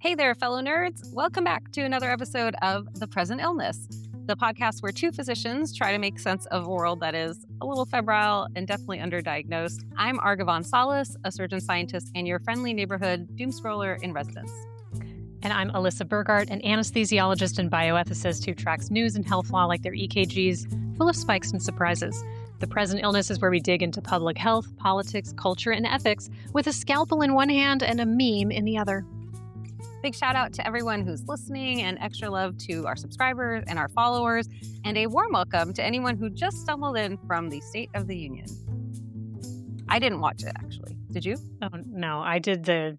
Hey there, fellow nerds. Welcome back to another episode of The Present Illness, the podcast where two physicians try to make sense of a world that is a little febrile and definitely underdiagnosed. I'm Arghavan Salles, a surgeon scientist and your friendly neighborhood doomscroller in residence. And I'm Alyssa Burgart, an anesthesiologist and bioethicist who tracks news and health law like their EKGs, full of spikes and surprises. The Present Illness is where we dig into public health, politics, culture, and ethics with a scalpel in one hand and a meme in the other. Big shout out to everyone who's listening and extra love to our subscribers and our followers, and a warm welcome to anyone who just stumbled in from the State of the Union. I didn't watch it, actually. Did you? Oh, no, I did the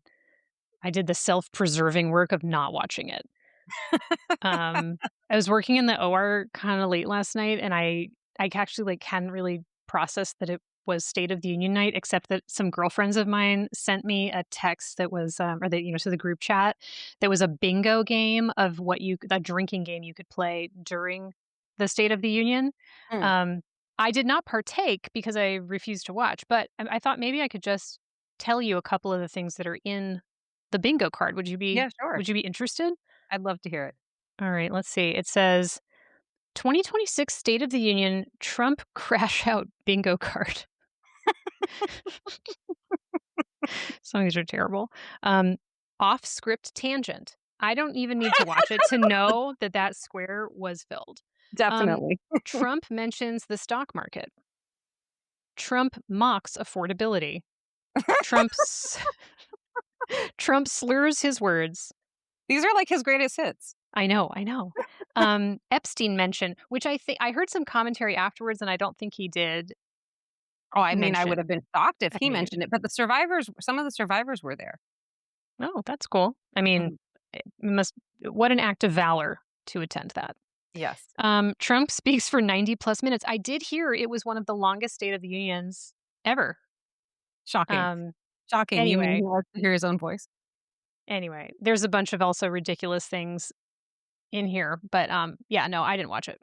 self-preserving work of not watching it. I was working in the OR kind of late last night, and I actually hadn't really processed that it was State of the Union night, except that some girlfriends of mine sent me a text that was, to the group chat, that was a bingo game of a drinking game you could play during the State of the Union. I did not partake because I refused to watch, but I thought maybe I could just tell you a couple of the things that are in the bingo card. Would you be interested? I'd love to hear it. All right, let's see. It says 2026 State of the Union Trump crash out bingo card. Some of these are terrible. Off script tangent. I don't even need to watch it to know that square was filled. Definitely. Trump mentions the stock market. Trump mocks affordability. Trump slurs his words. These are like his greatest hits. I know. Epstein mention, which I heard some commentary afterwards, and I don't think he did. Oh, I mean, I would have been shocked if he mentioned it, but some of the survivors were there. Oh, that's cool. I mean, what an act of valor to attend that. Yes. Trump speaks for 90 plus minutes. I did hear it was one of the longest State of the Unions ever. Shocking. Shocking. Anyway. You mean he wants to hear his own voice? Anyway, there's a bunch of also ridiculous things in here, but no, I didn't watch it.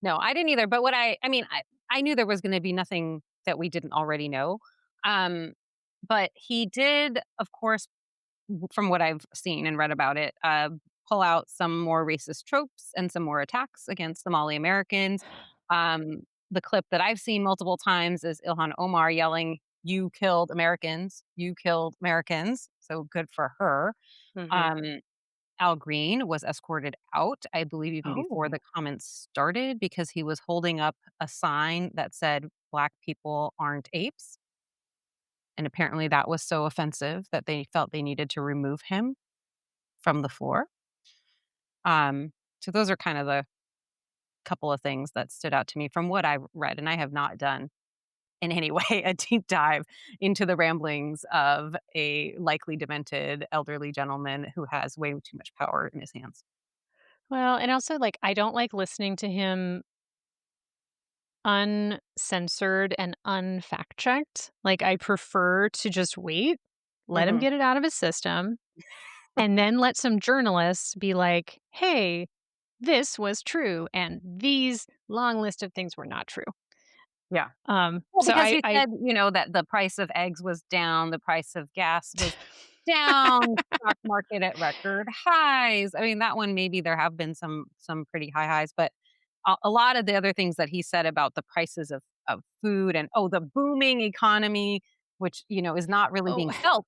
No, I didn't either. But I knew there was going to be nothing that we didn't already know. But he did, of course, from what I've seen and read about it, pull out some more racist tropes and some more attacks against Somali Americans. The clip that I've seen multiple times is Ilhan Omar yelling, "You killed Americans. You killed Americans." So good for her. Mm-hmm. Al Green was escorted out, I believe, even before the comments started, because he was holding up a sign that said, "Black people aren't apes." And apparently that was so offensive that they felt they needed to remove him from the floor. So those are kind of the couple of things that stood out to me from what I've read, and I have not done in any way a deep dive into the ramblings of a likely demented elderly gentleman who has way too much power in his hands. Well, and also, I don't like listening to him uncensored and unfact-checked. I prefer to just wait, let him get it out of his system, and then let some journalists be like, hey, this was true, and these long list of things were not true. Yeah. So because he said, that the price of eggs was down, the price of gas was down, stock market at record highs. I mean, that one, maybe there have been some pretty high highs, but a lot of the other things that he said about the prices of food and, the booming economy, which, is not really being felt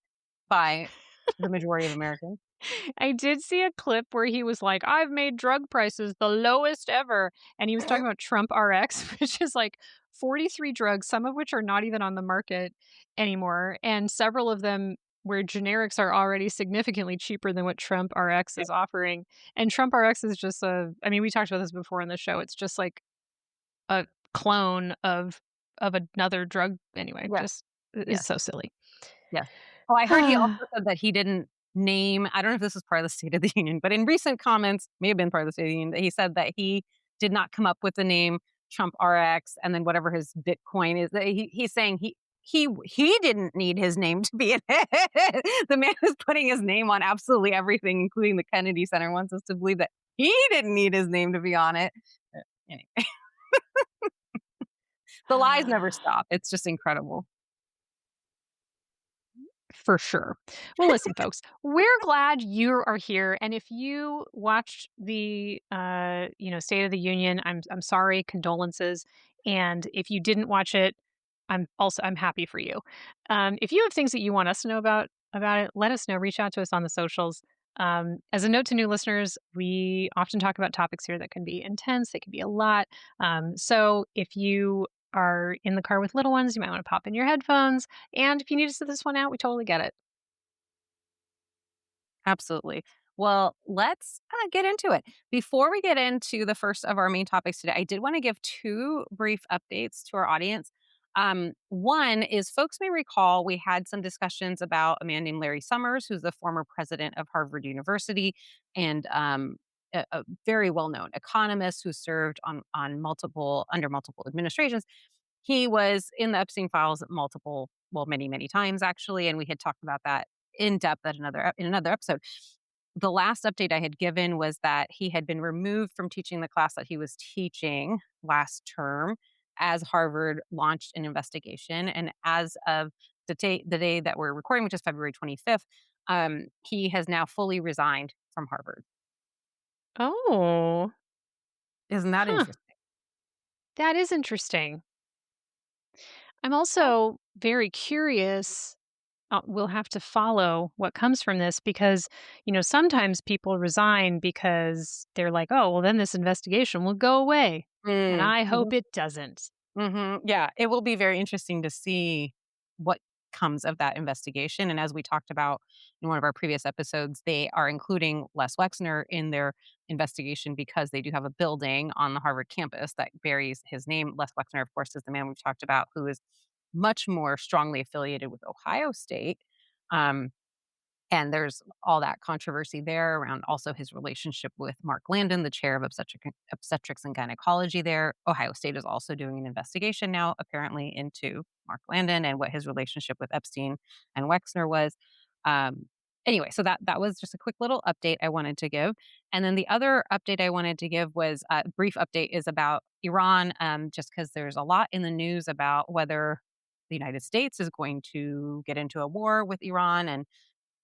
by the majority of Americans. I did see a clip where he was like, I've made drug prices the lowest ever. And he was talking about Trump RX, which is 43 drugs, some of which are not even on the market anymore. And several of them where generics are already significantly cheaper than what Trump RX is offering. And Trump RX is just we talked about this before on the show. It's just like a clone of another drug. Anyway, it's so silly. Yeah. Oh, I heard he also said that he didn't name, I don't know if this was part of the State of the Union, but in recent comments, may have been part of the State of the Union, that he said that he did not come up with the name Trump RX and then whatever his Bitcoin is. That he's saying he didn't need his name to be in it. The man who's putting his name on absolutely everything, including the Kennedy Center, wants us to believe that he didn't need his name to be on it. Anyway. The lies never stop. It's just incredible. For sure. Well, listen, folks, we're glad you are here. And if you watched the, State of the Union, I'm sorry, condolences. And if you didn't watch it, I'm happy for you. If you have things that you want us to know about it, let us know. Reach out to us on the socials. As a note to new listeners, we often talk about topics here that can be intense. They can be a lot. So if you are in the car with little ones, you might want to pop in your headphones, and if you need to sit this one out, we totally get it. Absolutely. Well, let's get into it. Before we get into the first of our main topics today, I did want to give two brief updates to our audience. One is folks may recall we had some discussions about a man named Larry Summers, who's the former president of Harvard University and a very well known economist who served on multiple under multiple administrations. He was in the Epstein files multiple, well, many times actually, and we had talked about that in depth at another episode. The last update I had given was that he had been removed from teaching the class that he was teaching last term as Harvard launched an investigation. And as of the day that we're recording, which is February 25th, he has now fully resigned from Harvard. Oh, Isn't that huh. interesting? That is interesting. I'm Oh. also very curious. We'll have to follow what comes from this because, sometimes people resign because they're like, oh, well, then this investigation will go away. And Mm. I hope it doesn't. Yeah, it will be very interesting to see what comes of that investigation. And as we talked about in one of our previous episodes, they are including Les Wexner in their investigation because they do have a building on the Harvard campus that bears his name. Les Wexner, of course, is the man we've talked about who is much more strongly affiliated with Ohio State. Um, and there's all that controversy there around also his relationship with Mark Landon, the chair of obstetrics and gynecology there. Ohio State is also doing an investigation now, apparently, into Mark Landon and what his relationship with Epstein and Wexner was. Um, anyway, so that was just a quick little update I wanted to give. And then the other update I wanted to give was a brief update is about Iran, just because there's a lot in the news about whether the United States is going to get into a war with Iran and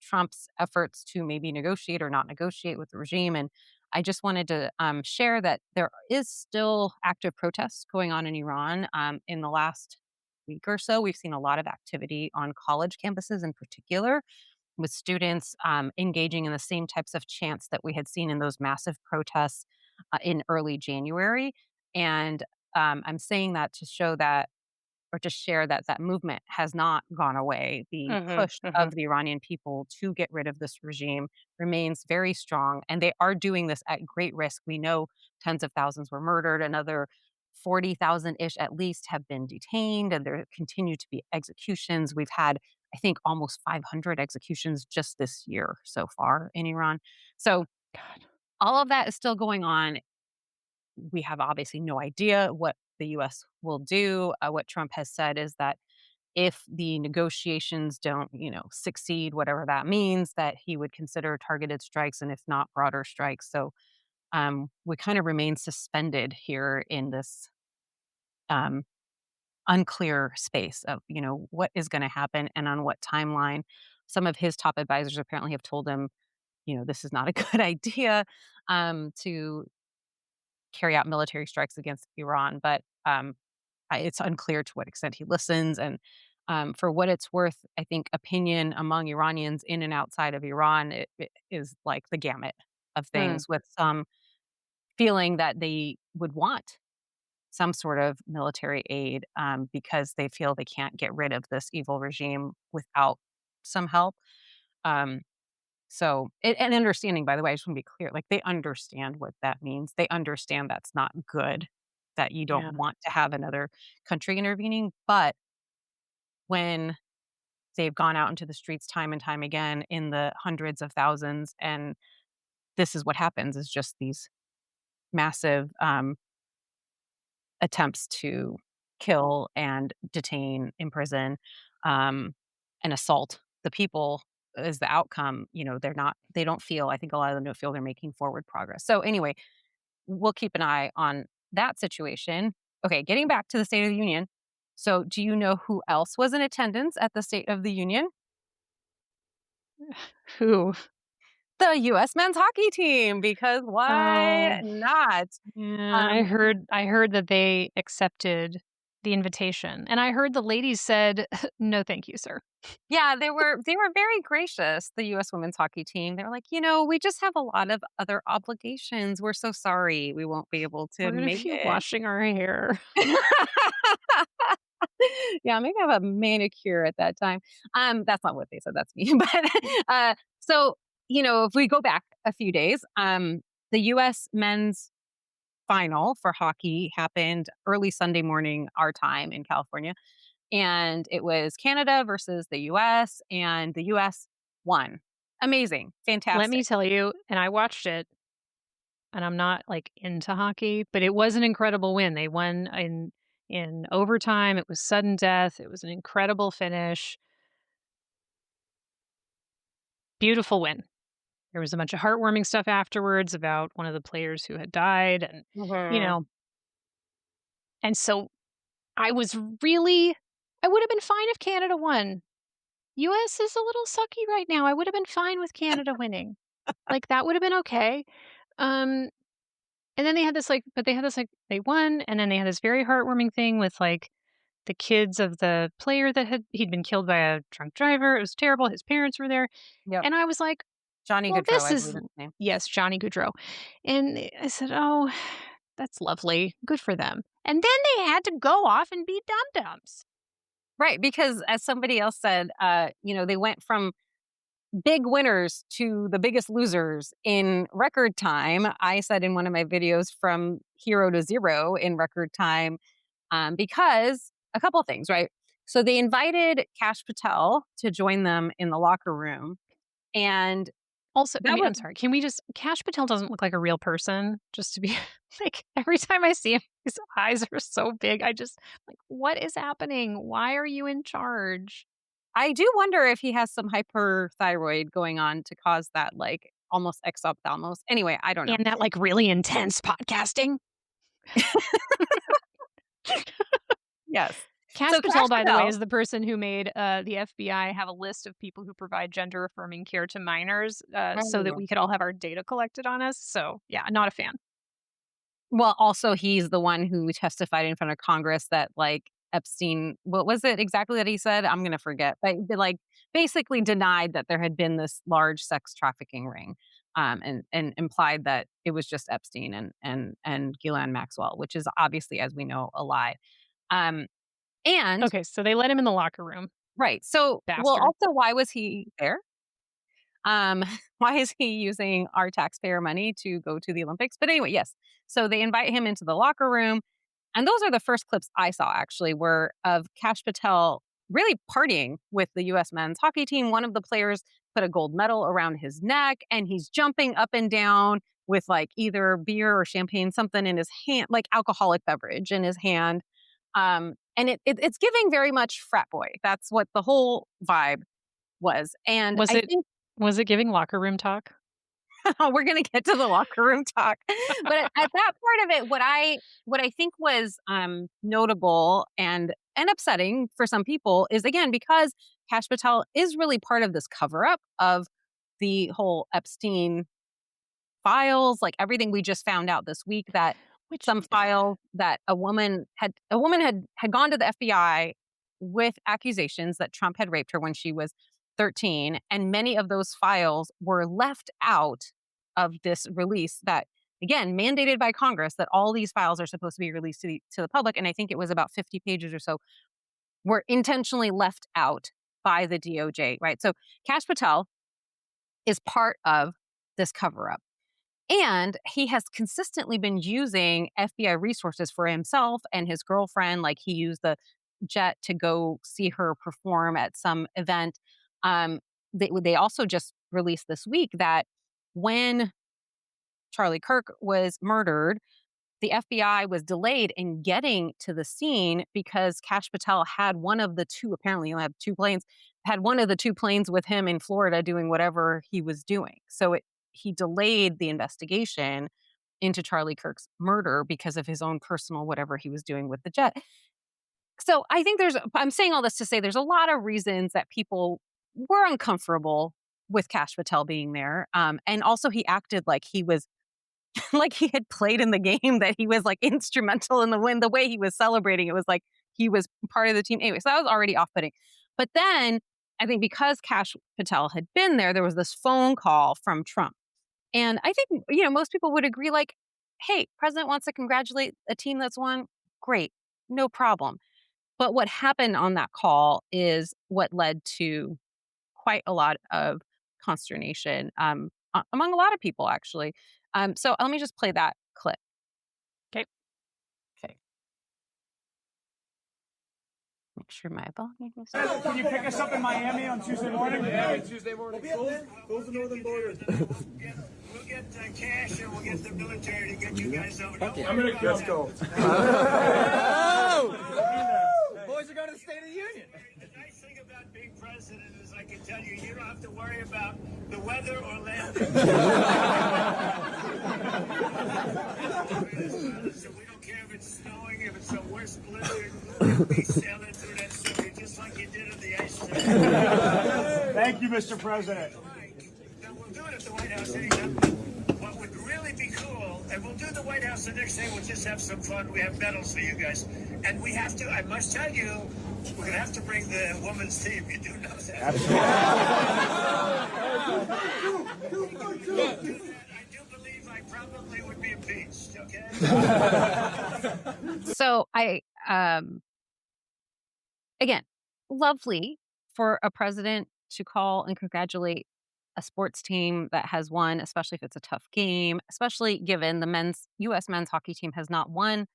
Trump's efforts to maybe negotiate or not negotiate with the regime. And I just wanted to share that there is still active protests going on in Iran. In the last week or so, we've seen a lot of activity on college campuses in particular, with students engaging in the same types of chants that we had seen in those massive protests in early January. And I'm saying that to show that or to share that that movement has not gone away. The Hmm. push Hmm. of the Iranian people to get rid of this regime remains very strong, and they are doing this at great risk. We know tens of thousands were murdered, another 40,000 ish at least have been detained, and there continue to be executions. We've had, I think, almost 500 executions just this year so far in Iran. So God. all of that is still going on. We have obviously no idea what the US will do. What Trump has said is that if the negotiations don't, succeed, whatever that means, that he would consider targeted strikes and if not broader strikes. So we kind of remain suspended here in this um, unclear space of, what is going to happen and on what timeline. Some of his top advisors apparently have told him, this is not a good idea to carry out military strikes against Iran, but it's unclear to what extent he listens. And for what it's worth, I think opinion among Iranians in and outside of Iran it is like the gamut of Mm, things, with some feeling that they would want some sort of military aid because they feel they can't get rid of this evil regime without some help. Um, and understanding, by the way, I just want to be clear, like, they understand what that means. They understand that's not good, that you don't yeah. want to have another country intervening. But when they've gone out into the streets time and time again in the hundreds of thousands, and this is what happens is just these massive attempts to kill and detain, imprison, um, and assault the people is the outcome. They don't feel, I think a lot of them don't feel they're making forward progress. So anyway, we'll keep an eye on that situation. Okay, getting back to the State of the Union. So do you know who else was in attendance at the State of the Union? Who? The US men's hockey team, because why Oh, not? yeah, I Um, heard I heard that they accepted the invitation, and I heard the ladies said, "No, thank you, sir. yeah, they were very gracious, the US women's hockey team. They were like, "We just have a lot of other obligations. We're so sorry we won't be able to We're gonna make be it." washing our hair." Yeah, maybe have a manicure at that time. That's not what they said, that's me. But, so, if we go back a few days, the US men's final for hockey happened early Sunday morning, our time in California, and it was Canada versus the US, and the US won. Amazing, Let me fantastic. tell you, and I watched it, and I'm not, like, into hockey, but it was an incredible win. They won in overtime, it was sudden death, it was an incredible finish, beautiful win. There was a bunch of heartwarming stuff afterwards about one of the players who had died and, you Mhm. know, and so I was really I would have been fine if Canada won. US is a little sucky right now. I would have been fine with Canada winning. Like, that would have been okay. Um, and then they had this, they won, and then they had this very heartwarming thing with, like, the kids of the player that he'd been killed by a drunk driver. It was terrible. His parents were there. Yep. And I was like, Johnny "Well, Gaudreau, this I is" believe is his name. yes, Johnny Gaudreau. And I said, "Oh, that's lovely. Good for them." And then they had to go off and be dum-dums. Right, because as somebody else said, they went from big winners to the biggest losers in record time. I said in one of my videos, from hero to zero in record time, because a couple of things, right? So they invited Cash Patel to join them in the locker room, and Also, I that mean, was I'm sorry, can we just Kash Patel doesn't look like a real person, just to be like, every time I see him, his eyes are so big, I just like, "What is happening? Why are you in charge?" I do wonder if he has some hyperthyroid going on to cause that, like, almost exophthalmos. Anyway, I don't know. And that, like, really intense podcasting. Yes. Kash So Cash Patel, by the way, Patel. is the person who made, the FBI have a list of people who provide gender affirming care to minors, so that we could all have our data collected on us, so, yeah, not a fan. Well, also, he's the one who testified in front of Congress that, like, Epstein, what was it exactly that he said? I'm gonna forget, but, like, basically denied that there had been this large sex trafficking ring, and implied that it was just Epstein and Ghislaine Maxwell, which is obviously, as we know, a lie. Um, and Okay, so they let him in the locker room, right, so, well, bastard. also, why was he there? Um, why is he using our taxpayer money to go to the Olympics? But anyway, yes. So they invite him into the locker room. And those are the first clips I saw, actually, were of Kash Patel really partying with the US men's hockey team. One of the players put a gold medal around his neck, and he's jumping up and down with, like, either beer or champagne, something in his hand, like alcoholic beverage in his hand. And it's giving very much frat boy. That's what the whole vibe was. And Was I it think was it giving locker room talk? we're gonna get to the locker room talk. But at that part of it, what I think was, notable and upsetting for some people is, again, because Kash Patel is really part of this cover up of the whole Epstein files, like everything we just found out this week, that Which some files that a woman had gone to the FBI with accusations that Trump had raped her when she was 13, and many of those files were left out of this release that, again, mandated by Congress, that all these files are supposed to be released to the public, and I think it was about 50 pages or so, were intentionally left out by the DOJ, right? So Kash Patel is part of this cover up. And he has consistently been using FBI resources for himself and his girlfriend. Like, he used the jet to go see her perform at some event. They also just released this week that when Charlie Kirk was murdered, the FBI was delayed in getting to the scene because Kash Patel had one of the two, apparently he only had two planes, had one of the two planes with him in Florida doing whatever he was doing. So he delayed the investigation into Charlie Kirk's murder because of his own personal whatever he was doing with the jet. So I'm saying all this to say there's a lot of reasons that people were uncomfortable with Kash Patel being there. And also he acted like he was like he had played in the game, that he was like instrumental in the win. The way he was celebrating, it was like he was part of the team. Anyway, so that was already off putting. But then I think because Kash Patel had been there was this phone call from Trump. And I think, most people would agree, like, hey, president wants to congratulate a team that's won. Great. No problem. But what happened on that call is what led to quite a lot of consternation among a lot of people, actually. So let me just play that clip. Okay. Okay. Make sure my volume is. Can you pick us up in Miami on Tuesday morning? Yeah, Tuesday morning. Close the northern border. We'll get cash and we'll get the military to get you guys over. I'm gonna let's go. Boys are going to the State of the Union. The nice thing about being president is I can tell you, you don't have to worry about the weather or landing. So we don't care if it's snowing, if it's the worst blizzard. We sail it through that sucker just like you did in the ice. Thank you, Mr. President. Now we'll do it at the White House anytime. What would really be cool, and we'll do the White House the next day, we'll just have some fun. We have medals for you guys. And we have to, I must tell you, we're going to have to bring the women's team. You do know that. Absolutely. I do believe I probably would be impeached, okay? So again, lovely for a president to call and congratulate a sports team that has won, especially if it's a tough game, especially given the U.S. men's hockey team has not won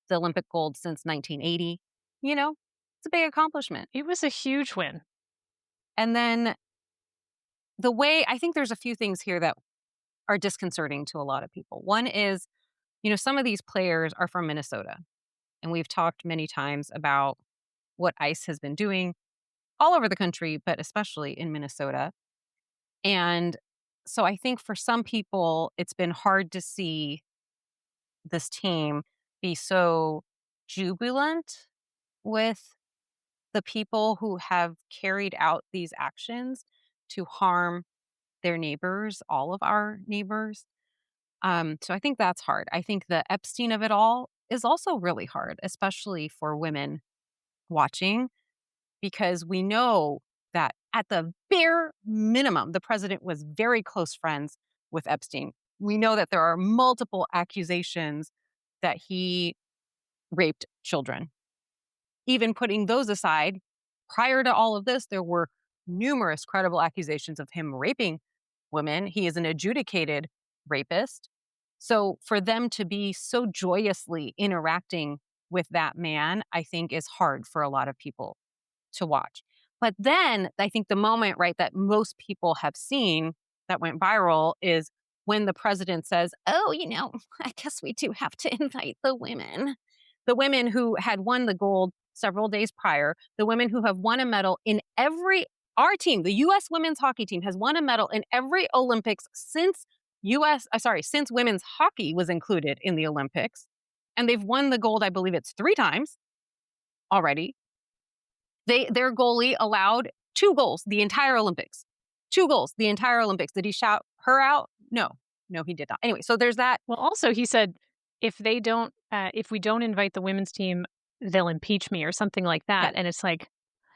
the Olympic gold since 1980. It's a big accomplishment. It was a huge win. And then I think there's a few things here that are disconcerting to a lot of people. One is, some of these players are from Minnesota. And we've talked many times about what ICE has been doing all over the country, but especially in Minnesota. And so I think for some people, it's been hard to see this team be so jubilant with the people who have carried out these actions to harm their neighbors, all of our neighbors. So I think that's hard. I think the Epstein of it all is also really hard, especially for women watching, because we know that at the bare minimum, the president was very close friends with Epstein. We know that there are multiple accusations that he raped children. Even putting those aside, prior to all of this, there were numerous credible accusations of him raping women. He is an adjudicated rapist. So for them to be so joyously interacting with that man, I think is hard for a lot of people to watch. But then I think the moment, right, that most people have seen that went viral is when the president says, oh, I guess we do have to invite the women. The women who had won the gold several days prior, the women who have won a medal in our team, the U.S. women's hockey team has won a medal in every Olympics since women's hockey was included in the Olympics. And they've won the gold, I believe it's 3 times already. Their goalie allowed 2 goals the entire Olympics. 2 goals the entire Olympics. Did he shout her out? No, he did not. Anyway, so there's that. Well, also he said, if we don't invite the women's team, they'll impeach me or something like that. Yeah. And it's like,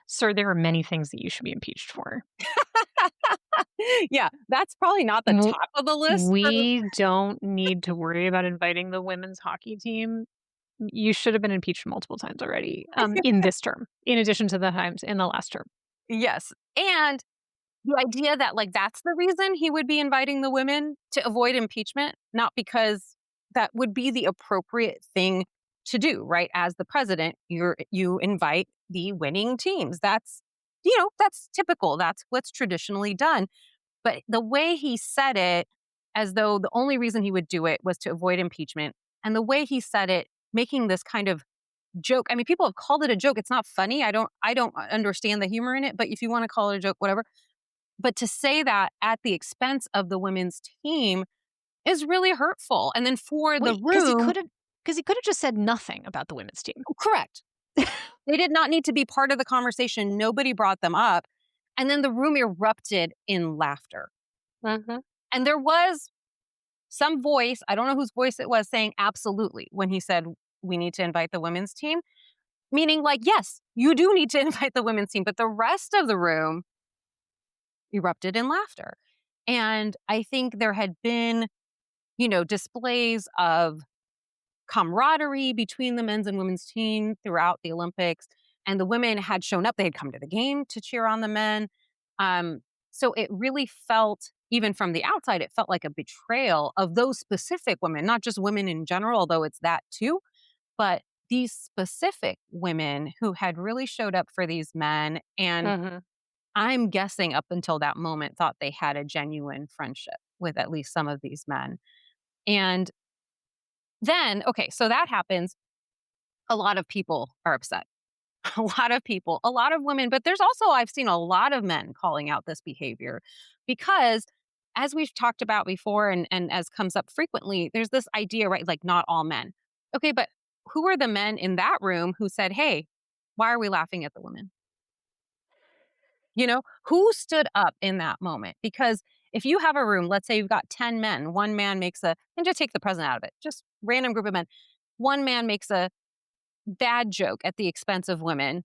sir, there are many things that you should be impeached for. Yeah, that's probably not the top of the list. We don't need to worry about inviting the women's hockey team. You should have been impeached multiple times already in this term, in addition to the times in the last term. Yes. And the idea that that's the reason he would be inviting the women to avoid impeachment, not because that would be the appropriate thing to do, right? As the president, you invite the winning teams. That's typical. That's what's traditionally done. But the way he said it, as though the only reason he would do it was to avoid impeachment, and the way he said it, making this kind of joke. I mean, people have called it a joke. It's not funny. I don't understand the humor in it, but if you want to call it a joke, whatever. But to say that at the expense of the women's team is really hurtful. And then for the room, because he could have just said nothing about the women's team. Correct. They did not need to be part of the conversation. Nobody brought them up. And then the room erupted in laughter. Mhm. And there was some voice, I don't know whose voice it was, saying absolutely when he said, we need to invite the women's team. Meaning, like, yes, you do need to invite the women's team, but the rest of the room erupted in laughter. And I think there had been, displays of camaraderie between the men's and women's team throughout the Olympics. And the women had shown up. They had come to the game to cheer on the men. Um, so it really felt, even from the outside, it felt like a betrayal of those specific women, not just women in general, although it's that too, but these specific women who had really showed up for these men. And Mhm. I'm guessing up until that moment thought they had a genuine friendship with at least some of these men. And then, okay, so that happens. A lot of people are upset. A lot of people, a lot of women, but there's also, I've seen a lot of men calling out this behavior because, as we've talked about before and as comes up frequently, there's this idea, right? Like, not all men. Okay, but who are the men in that room who said, hey, why are we laughing at the women? Who stood up in that moment? Because if you have a room, let's say you've got 10 men, one man makes and just take the president out of it, just random group of men. One man makes a bad joke at the expense of women.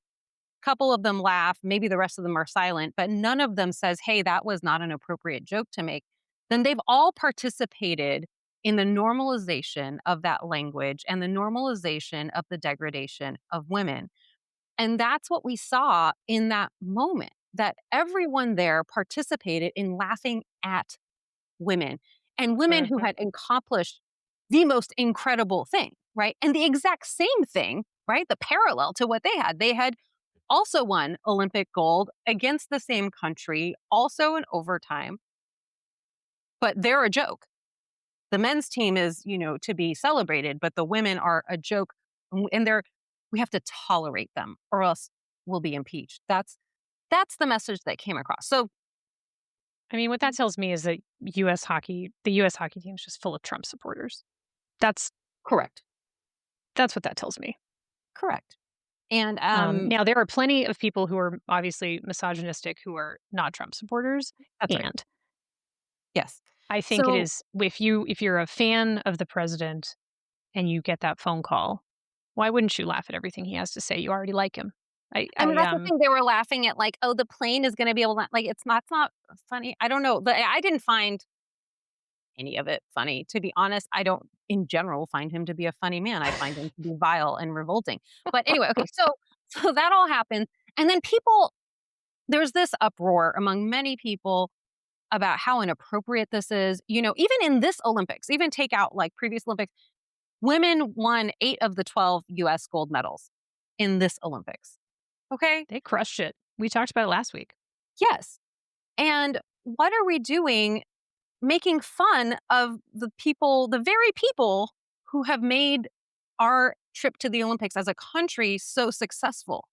Couple of them laugh, maybe the rest of them are silent, but none of them says, hey, that was not an appropriate joke to make. Then they've all participated in the normalization of that language and the normalization of the degradation of women. And that's what we saw in that moment, that everyone there participated in laughing at women and women who Mhm. had accomplished the most incredible thing, right? And the exact same thing, right? The parallel to what they had. They had also won Olympic gold against the same country, also in overtime, but they're a joke. The men's team is, to be celebrated, but the women are a joke, and we have to tolerate them or else we'll be impeached. That's the message that came across. So I mean, what that tells me is that the US hockey team is just full of Trump supporters. That's correct, that's what that tells me. correct. And Now there are plenty of people who are obviously misogynistic who are not Trump supporters, that's right. and Yes. I think it So is if you're a fan of the president and you get that phone call, why wouldn't you laugh at everything he has to say? You already like him. I mean, that's the thing. They were laughing at, like, oh, the plane is going to be able to, like, it's not funny. I don't know. I didn't find any of it funny. To be honest, I don't in general find him to be a funny man. I find him to be vile and revolting. But anyway, okay, so that all happens. And then there's this uproar among many people about how inappropriate this is. Even in this Olympics, even take out like previous Olympics, women won 8 of the 12 US gold medals in this Olympics. Okay? they crushed it. We talked about it last week. Yes. And what are we doing making fun of the very people who have made our trip to the Olympics as a country so successful?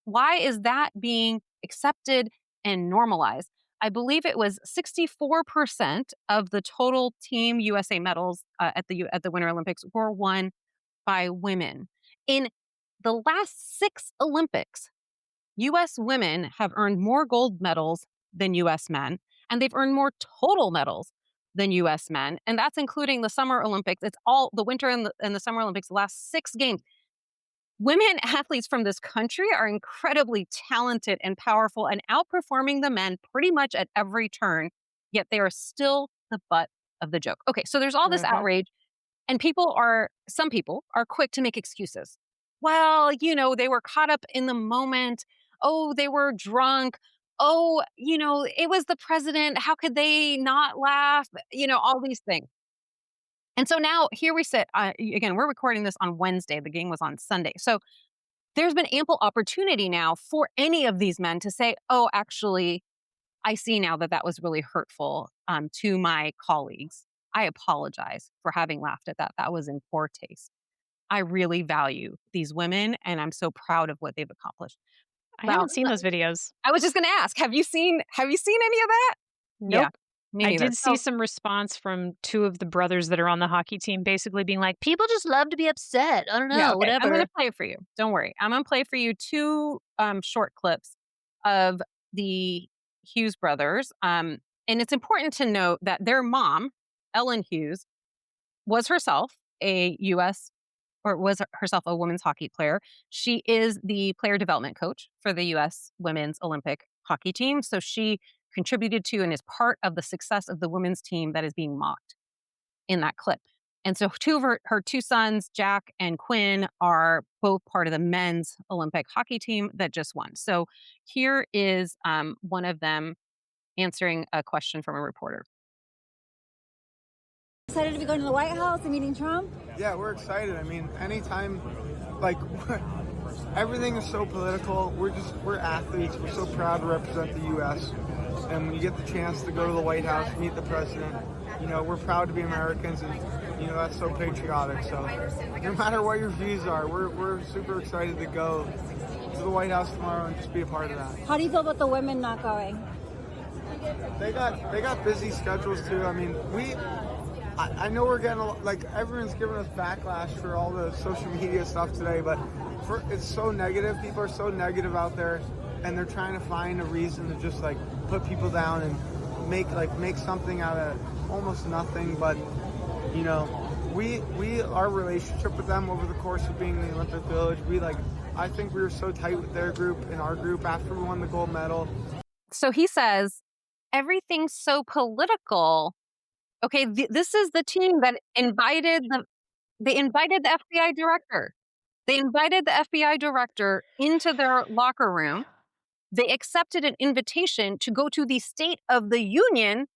Why is that being accepted and normalized? I believe it was 64% of the total Team USA medals at the Winter Olympics were won by women. In the last 6 Olympics, US women have earned more gold medals than US men, and they've earned more total medals than US men. And that's including the Summer Olympics. It's all the Winter and the Summer Olympics, the last 6 games. Women athletes from this country are incredibly talented and powerful and outperforming the men pretty much at every turn, yet they are still the butt of the joke. Okay, so there's all this Mhm. outrage, and some people are quick to make excuses. Well, they were caught up in the moment. Oh, they were drunk. Oh, it was the president. How could they not laugh? All these things. And so now here we sit. Again, we're recording this on Wednesday. The game was on Sunday. So there's been ample opportunity now for any of these men to say, oh, actually, I see now that that was really hurtful to my colleagues. I apologize for having laughed at that. That was in poor taste. I really value these women and I'm so proud of what they've accomplished. I Now, haven't seen those videos. I was just going to ask, have you seen any of that? Yeah, Nope. me I neither. did see some response from 2 of the brothers that are on the hockey team basically being like, "People just love to be upset. I don't Yeah, know, okay. I'm whatever." gonna play it for you. Don't worry. I'm gonna play for you 2 short clips of the Hughes brothers. And it's important to note that their mom, Ellen Hughes, was herself a U.S. or was herself a women's hockey player. She is the player development coach for the U.S. women's Olympic hockey team. So she contributed to and is part of the success of the women's team that is being mocked in that clip. And so two of her two sons, Jack and Quinn, are both part of the men's Olympic hockey team that just won. So here is one of them answering a question from a reporter. Excited to be going to the White House and meeting Trump? Yeah, we're excited. I mean, anytime, like, everything is so political. We're athletes. We're so proud to represent the U.S. And when you get the chance to go to the White House, meet the president, you know, we're proud to be Americans, and, you know, that's so patriotic. So no matter what your views are, we're super excited to go to the White House tomorrow and just be a part of that. How do you feel about the women not going? They got busy schedules too. I mean, I know we're getting everyone's giving us backlash for all the social media stuff today, but it's so negative. People are so negative out there, and they're trying to find a reason to just like put people down and make something out of almost nothing. But you know, our relationship with them over the course of being in the Olympic Village, I think we were so tight with their group and our group after we won the gold medal. So he says everything's so political. Okay, this is the team that invited the FBI director. They invited the FBI director into their locker room. They accepted an invitation to go to the State of the Union.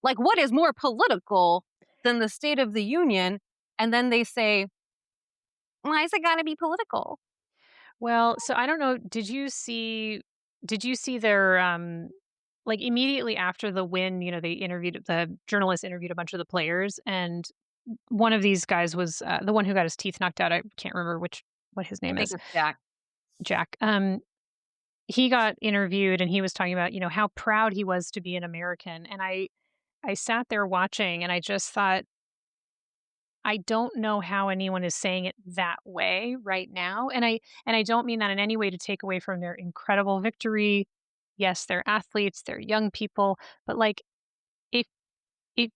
Like, what is more political than the State of the Union? And then they say, why is it got to be political? Well, so I don't know. Did you see their like immediately after the win, you know, the journalist interviewed a bunch of the players, and one of these guys was the one who got his teeth knocked out. I can't remember what his name I is. think it's Jack. Jack. He got interviewed, and he was talking about, you know, how proud he was to be an American. And I sat there watching, and I just thought, I don't know how anyone is saying it that way right now. And I don't mean that in any way to take away from their incredible victory. Yes, they're athletes, they're young people, but like if if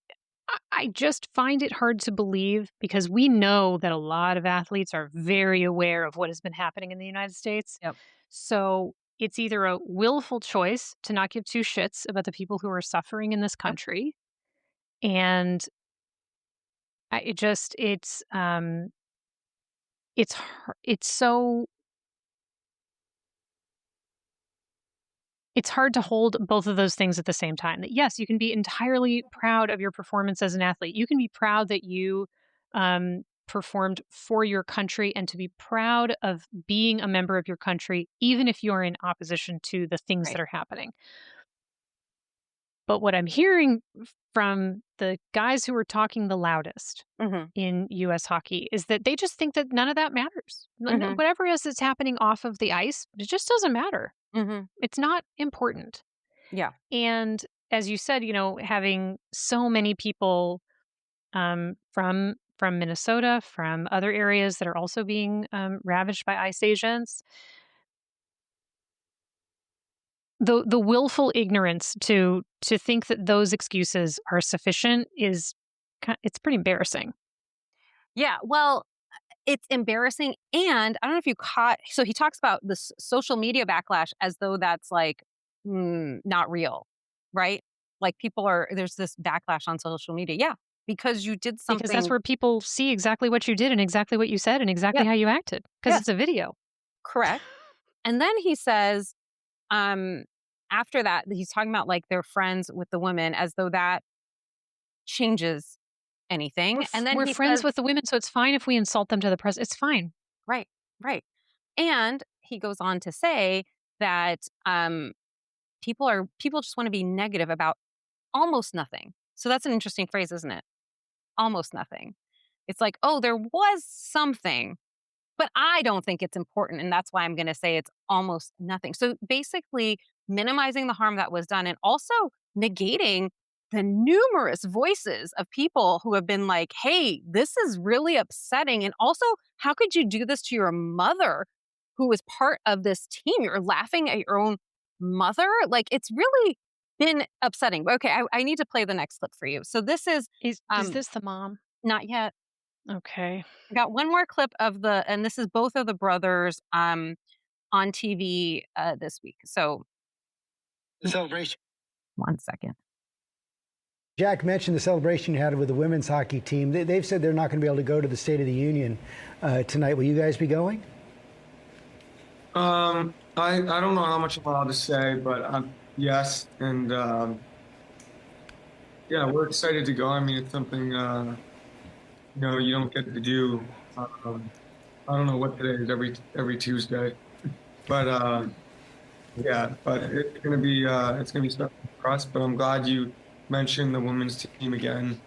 I just find it hard to believe, because we know that a lot of athletes are very aware of what has been happening in the United States. Yep. So it's either a willful choice to not give two shits about the people who are suffering in this country, and it's hard to hold both of those things at the same time. That yes, you can be entirely proud of your performance as an athlete. You can be proud that you performed for your country, and to be proud of being a member of your country, even if you're in opposition to the things Right. that are happening. But what I'm hearing from the guys who are talking the loudest in U.S. hockey is that they just think that none of that matters. Whatever else is happening off of the ice, it just doesn't matter. It's not important. Yeah. And as you said, you know, having so many people from Minnesota, from other areas that are also being ravaged by ice agents, the willful ignorance to think that those excuses are sufficient it's pretty embarrassing. Yeah. Well, it's embarrassing. And I don't know if you caught, so he talks about this social media backlash as though that's like not real, right? Like there's this backlash on social media. Yeah. Because you did something. Because that's where people see exactly what you did and exactly what you said and exactly how you acted. Because it's a video. Correct. And then he says, after that, he's talking about like they're friends with the women as though that changes anything. And then we're friends with the women, so it's fine if we insult them to the press. It's fine. Right. And he goes on to say that people just want to be negative about almost nothing. So that's an interesting phrase, isn't it? Almost nothing. It's like, oh, there was something, but I don't think it's important. And that's why I'm going to say it's almost nothing. So basically minimizing the harm that was done, and also negating the numerous voices of people who have been like, hey, this is really upsetting. And also, how could you do this to your mother who was part of this team? You're laughing at your own mother. Like, it's really been upsetting. Okay, I need to play the next clip for you. So this is Is this the mom? not yet. Okay. I got one more clip of and this is both of the brothers on TV this week. So Celebration. one second. Jack mentioned the celebration you had with the women's hockey team. They've said they're not going to be able to go to the State of the Union tonight. Will you guys be going? I don't know how much I'm allowed to say, but yes, and yeah, we're excited to go. I mean, it's something you don't get to do. I don't know what today is, every Tuesday, but yeah, but it's gonna be special for us. But I'm glad you mentioned the women's team again.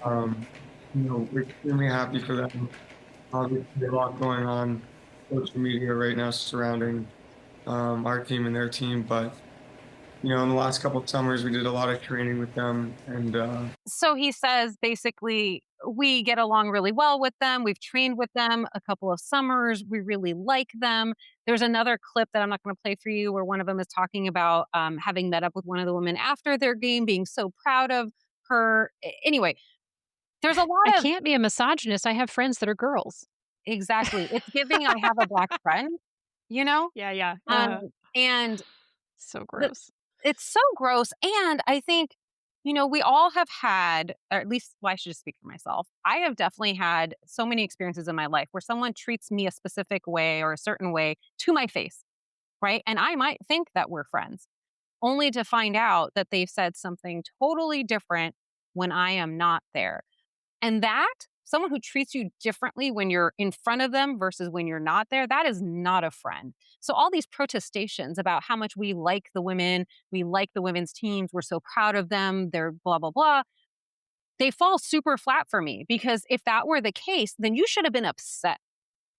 We're extremely happy for them. Obviously, a lot going on social media right now surrounding our team and their team, but in the last couple of summers we did a lot of training with them, and So he says basically, we get along really well with them. We've trained with them a couple of summers. We really like them. There's another clip that I'm not going to play for you where one of them is talking about having met up with one of the women after their game, being so proud of her. Anyway, there's a I lot of can't be a misogynist. I have friends that are girls. exactly. It's giving I have a black friend, you know? Yeah, yeah. And So the, gross. it's so gross. And I think, we all have had, or at least, well, I should just speak for myself. I have definitely had so many experiences in my life where someone treats me a specific way or a certain way to my face, right? And I might think that we're friends, only to find out that they've said something totally different when I am not there. And that someone who treats you differently when you're in front of them versus when you're not there, that is not a friend. So all these protestations about how much we like the women, we like the women's teams, we're so proud of them, they're blah, blah, blah, they fall super flat for me, because if that were the case, then you should have been upset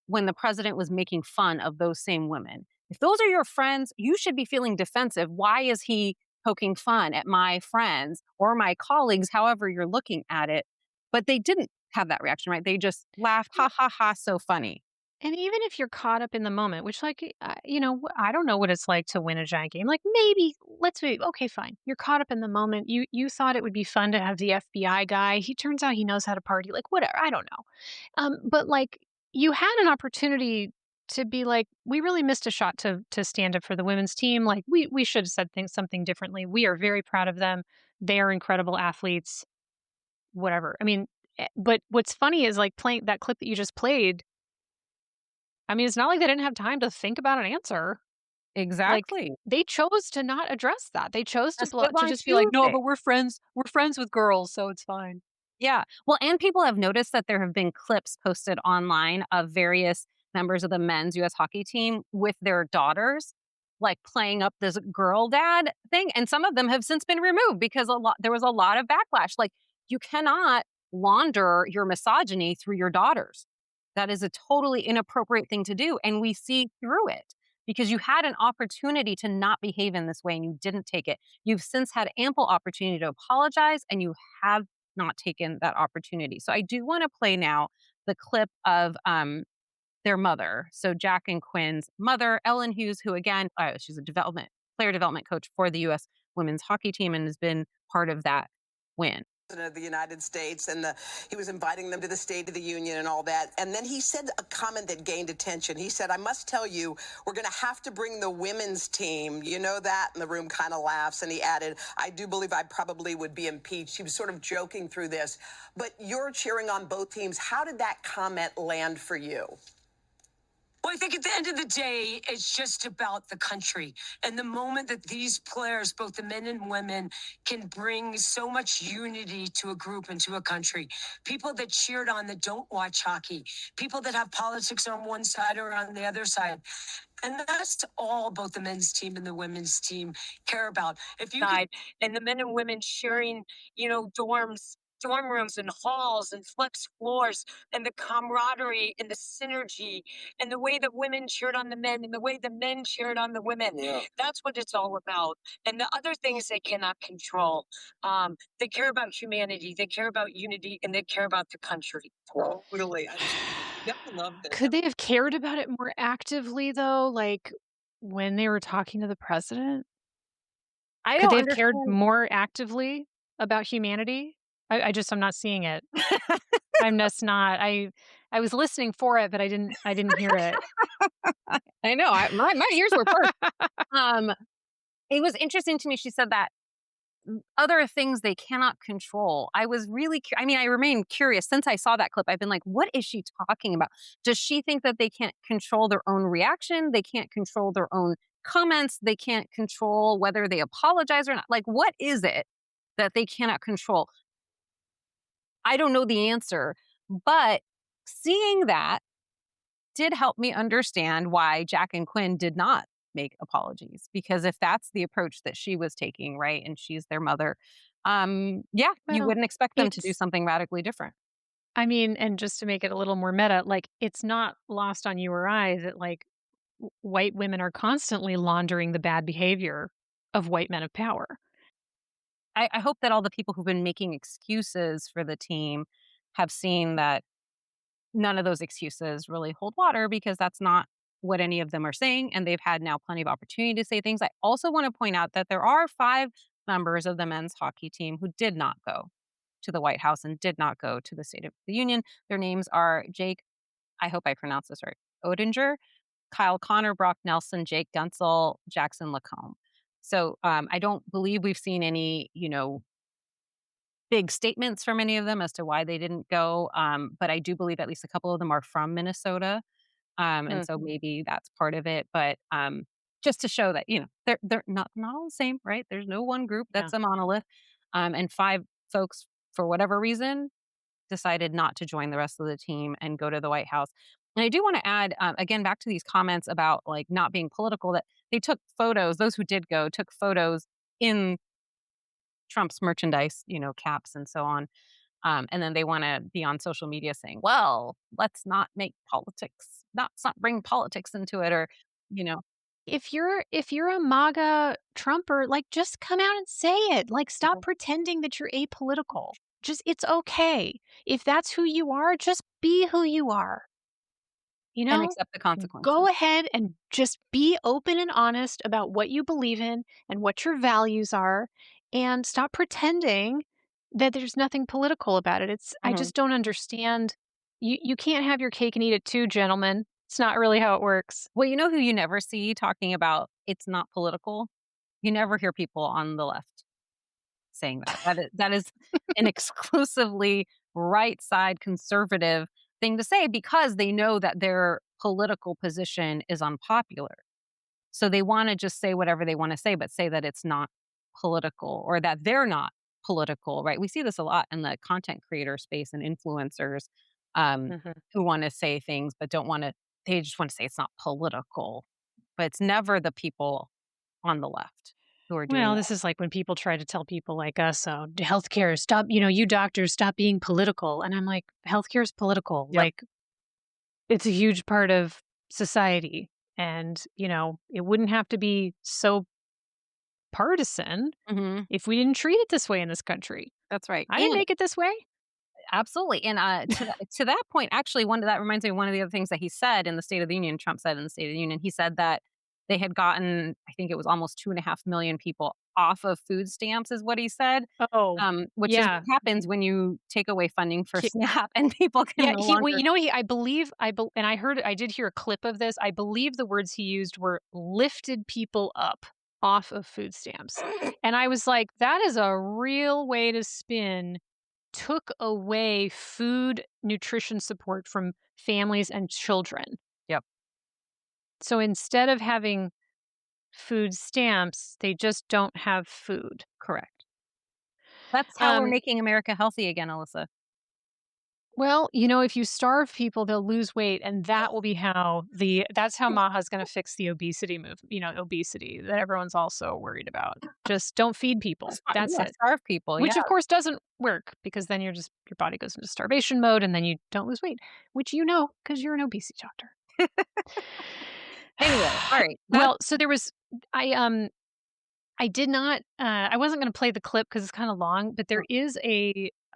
when the president was making fun of those same women. If those are your friends, you should be feeling defensive. Why is he poking fun at my friends or my colleagues, however you're looking at it? But they didn't have that reaction, right? They just laughed, ha, ha, ha, so funny. And even if you're caught up in the moment, which, like, I don't know what it's like to win a giant game. Like, maybe let's be okay, fine. You're caught up in the moment. You thought it would be fun to have the FBI guy. He turns out he knows how to party. Like, whatever. I don't know. But like, you had an opportunity to be like, we really missed a shot to stand up for the women's team. Like, we should have said something differently. We are very proud of them. They are incredible athletes. Whatever. I mean, but what's funny is, like, playing that clip that you just played. I mean, it's not like they didn't have time to think about an answer. Like, Exactly. they chose to not address that. They chose to That's what to on just be like, no, Tuesday. but we're friends. We're friends with girls, so it's fine. Yeah. Well, and people have noticed that there have been clips posted online of various members of the men's U.S. hockey team with their daughters, like playing up this girl dad thing. And some of them have since been removed because there was a lot of backlash. Like, you cannot launder your misogyny through your daughters. That is a totally inappropriate thing to do. And we see through it because you had an opportunity to not behave in this way and you didn't take it. You've since had ample opportunity to apologize and you have not taken that opportunity. So I do want to play now the clip of their mother. So Jack and Quinn's mother, Ellen Hughes, who again, she's a player development coach for the U.S. women's hockey team and has been part of that win. Of the United States, and he was inviting them to the State of the Union and all that. And then he said a comment that gained attention. He said, I must tell you, we're going to have to bring the women's team. You know that? And the room kind of laughs. And he added, I do believe I probably would be impeached. He was sort of joking through this. But you're cheering on both teams. How did that comment land for you? Well, I think at the end of the day, it's just about the country. And the moment that these players, both the men and women, can bring so much unity to a group and to a country. People that cheered on that don't watch hockey. People that have politics on one side or on the other side. And that's all both the men's team and the women's team care about. If you and the men and women sharing, dorm rooms and halls and flex floors and the camaraderie and the synergy and the way that women cheered on the men and the way the men cheered on the women. Yeah. That's what it's all about. And the other things they cannot control. They care about humanity, they care about unity, and they care about the country. Totally. I just love this. Could they have cared about it more actively, though? Like, when they were talking to the president? I Could don't they have cared understand. more actively about humanity? I'm not seeing it. I'm just not. I was listening for it, but I didn't hear it. I know. My ears were perked. Um, it was interesting to me. She said that other things they cannot control. I was really, I mean, I remain curious since I saw that clip. I've been like, what is she talking about? Does she think that they can't control their own reaction? They can't control their own comments. They can't control whether they apologize or not. Like, what is it that they cannot control? I don't know the answer, but seeing that did help me understand why Jack and Quinn did not make apologies, because if that's the approach that she was taking, right, and she's their mother, yeah, you Well, wouldn't expect them to do it's something radically different. I mean, and just to make it a little more meta, like, it's not lost on you or I that, like, white women are constantly laundering the bad behavior of white men of power. I hope that all the people who've been making excuses for the team have seen that none of those excuses really hold water, because that's not what any of them are saying, and they've had now plenty of opportunity to say things. I also want to point out that there are 5 members of the men's hockey team who did not go to the White House and did not go to the State of the Union. Their names are Jake, I hope I pronounced this right, Odinger, Kyle Connor, Brock Nelson, Jake Gunsel, Jackson Lacombe. So I don't believe we've seen any, big statements from any of them as to why they didn't go. But I do believe at least a couple of them are from Minnesota. And so Mhm. maybe that's part of it. But just to show that, they're not all the same, right? There's no one group Yeah. that's a monolith. And 5 folks, for whatever reason, decided not to join the rest of the team and go to the White House. And I do want to add, again, back to these comments about like not being political, that they took photos, those who did go took photos in Trump's merchandise, caps and so on. And then they want to be on social media saying, well, let's not make politics, let's not bring politics into it, or, you know, If you're a MAGA Trumper, like, just come out and say it. Like, stop Mhm. pretending that you're apolitical. Just it's okay. If that's who you are, just be who you are. You And know? accept the Go consequences. ahead and just be open and honest about what you believe in and what your values are, and stop pretending that there's nothing political about it. I Mhm. just don't understand. You can't have your cake and eat it too, gentlemen. It's not really how it works. Well, you know who you never see talking about it's not political? You never hear people on the left saying that. That is an exclusively right side conservative thing to say, because they know that their political position is unpopular. So they wanna just say whatever they wanna say, but say that it's not political, or that they're not political, right? We see this a lot in the content creator space and influencers, Mhm. who wanna say things but they just wanna say it's not political, but it's never the people on the left who are doing Well, that. this is like when people try to tell people like us, "Oh, healthcare, stop, you doctors, stop being political." And I'm like, "Healthcare is political. Yep. Like, it's a huge part of society. And, it wouldn't have to be so partisan Mhm. if we didn't treat it this way in this country. That's right. I didn't And make it this way." absolutely, and, to that point, actually, one that reminds me of one of the other things that he said in the State of the Union, Trump said in the State of the Union. He said that they had gotten, I think it was almost 2.5 million people off of food stamps, is what he said, Oh, which is what yeah. happens when you take away funding for He SNAP and people can yeah, no he well, longer. I believe and I did hear a clip of this. I believe the words he used were "lifted people up off of food stamps." And I was like, "That is a real way to spin took away food nutrition support from families and children." Yep, So instead of having food stamps, they just don't have food. correct. That's how we're Um, making America healthy again, Alyssa. well, if you starve people, they'll lose weight, and that's how Maha's going to fix the obesity that everyone's also worried about. Just don't feed people. That's Yeah, it. starve people, yeah. Which of course doesn't work, because then your body goes into starvation mode and then you don't lose weight, which because you're an obesity doctor. Anyway, alright, that's Well, so there was I did not I wasn't gonna play the clip because it's kinda long, but there is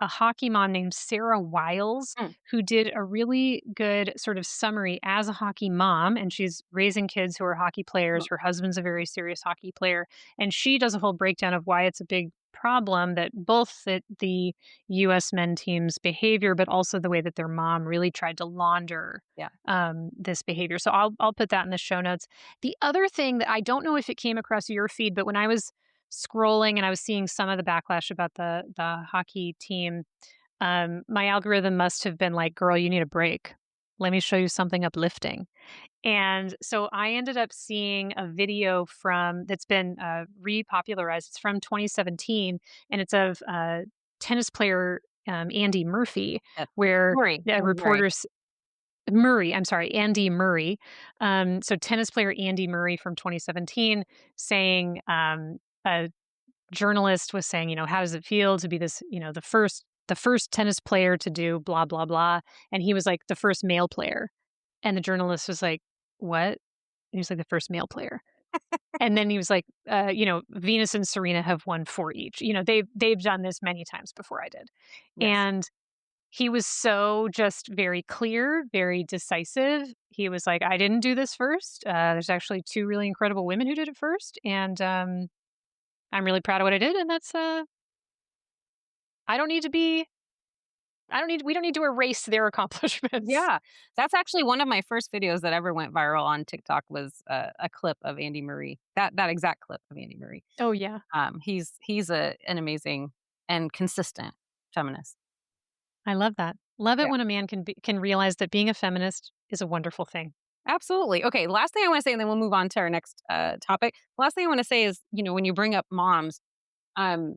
a hockey mom named Sarah Wiles Mm. who did a really good sort of summary as a hockey mom, and she's raising kids who are hockey players. Mm. Her husband's a very serious hockey player, and she does a whole breakdown of why it's a big problem that both the US men team's behavior, but also the way that their mom really tried to launder Yeah. this behavior. So I'll put that in the show notes. The other thing that I don't know if it came across your feed, but when I was scrolling and I was seeing some of the backlash about the hockey team, my algorithm must have been like, "Girl, you need a break. Let me show you something uplifting." And so I ended up seeing a video from that's been repopularized. It's from 2017, and it's of tennis player Andy Murphy, Yes. where Murray. the Andy Murray. reporters Murray, I'm sorry, Andy Murray. So tennis player Andy Murray from 2017 saying, a journalist was saying, how does it feel to be this, the first tennis player to do blah blah blah, and he was like the first male player, and the journalist was like, what? And he was like the first male player, and then he was like, Venus and Serena have won four each. They've done this many times before I did, Yes. and he was so just very clear, very decisive. He was like, I didn't do this first. There's actually two really incredible women who did it first. And I'm really proud of what I did. And that's, I don't need to be, we don't need to erase their accomplishments. Yeah. That's actually one of my first videos that ever went viral on TikTok was a clip of Andy Murray. That exact clip of Andy Murray. Oh, yeah. He's an amazing and consistent feminist. I love that. Love it Yeah. when a man can realize that being a feminist is a wonderful thing. Absolutely. Okay, last thing I want to say, and then we'll move on to our next topic. Last thing I want to say is, when you bring up moms, um,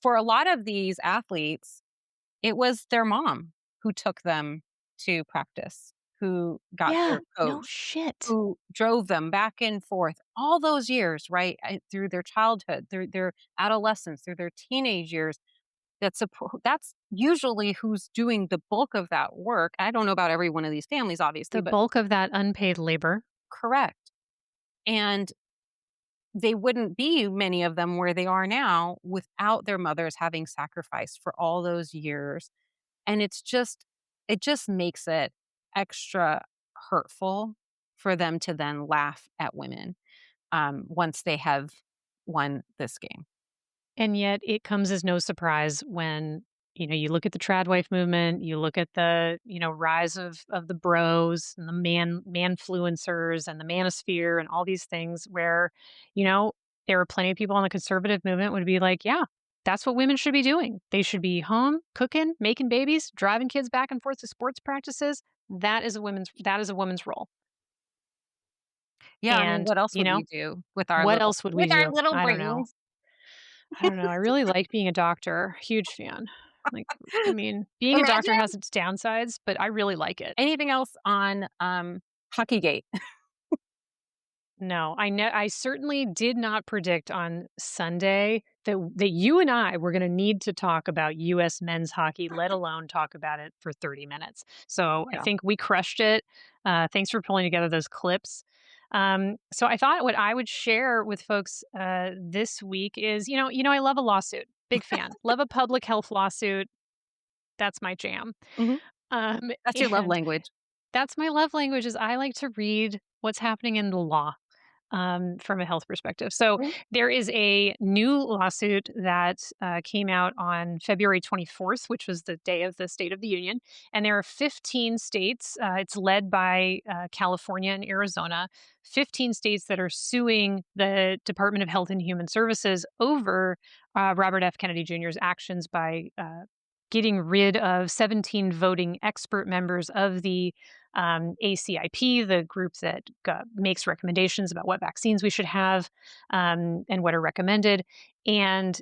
for a lot of these athletes, it was their mom who took them to practice, who got Yeah. their No coach, shit. who drove them back and forth all those years, right? Through their childhood, through their adolescence, through their teenage years. That's usually who's doing the bulk of that work. I don't know about every one of these families, obviously, The but bulk of that unpaid labor. correct. And they wouldn't be many of them where they are now without their mothers having sacrificed for all those years. And it just makes it extra hurtful for them to then laugh at women once they have won this game. And yet it comes as no surprise when, you look at the trad wife movement, you look at the, rise of the bros and the manfluencers and the manosphere and all these things where, there are plenty of people in the conservative movement would be like, yeah, that's what women should be doing. They should be home, cooking, making babies, driving kids back and forth to sports practices. That is a woman's role. Yeah, I mean, And, what else would we do with our what else would we do? little I don't know. brains? I don't know. I really like being a doctor. Huge fan. Like, I mean, being a doctor Imagine has its downsides, but I really like it. anything else on Hockeygate. No, I certainly did not predict on Sunday that you and I were going to need to talk about U.S. men's hockey, let alone talk about it for 30 minutes. So I Yeah. think we crushed it. Thanks for pulling together those clips. So I thought what I would share with folks this week is, I love a lawsuit. Big fan. Love a public health lawsuit. That's my jam. Mhm. That's your love And language. that's my love language is I like to read what's happening in the law from a health perspective. So Mhm. there is a new lawsuit that came out on February 24th, which was the day of the State of the Union. And there are 15 states. It's led by California and Arizona, 15 states that are suing the Department of Health and Human Services over Robert F. Kennedy Jr.'s actions by getting rid of 17 voting expert members of the ACIP, the group that makes recommendations about what vaccines we should have and what are recommended. And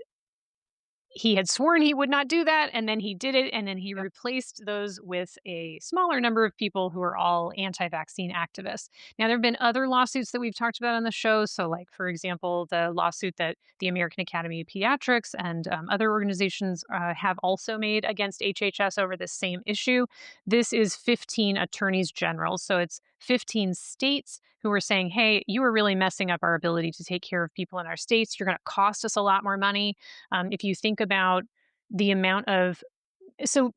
he had sworn he would not do that, and then he did it, and then he replaced those with a smaller number of people who are all anti-vaccine activists. Now, there have been other lawsuits that we've talked about on the show. So, like, for example, the lawsuit that the American Academy of Pediatrics and other organizations have also made against HHS over this same issue. This is 15 attorneys general. So it's 15 states who are saying, hey, you are really messing up our ability to take care of people in our states. You're going to cost us a lot more money. If you think about the amount of So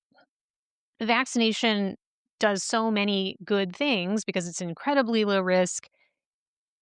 vaccination does so many good things because it's incredibly low risk.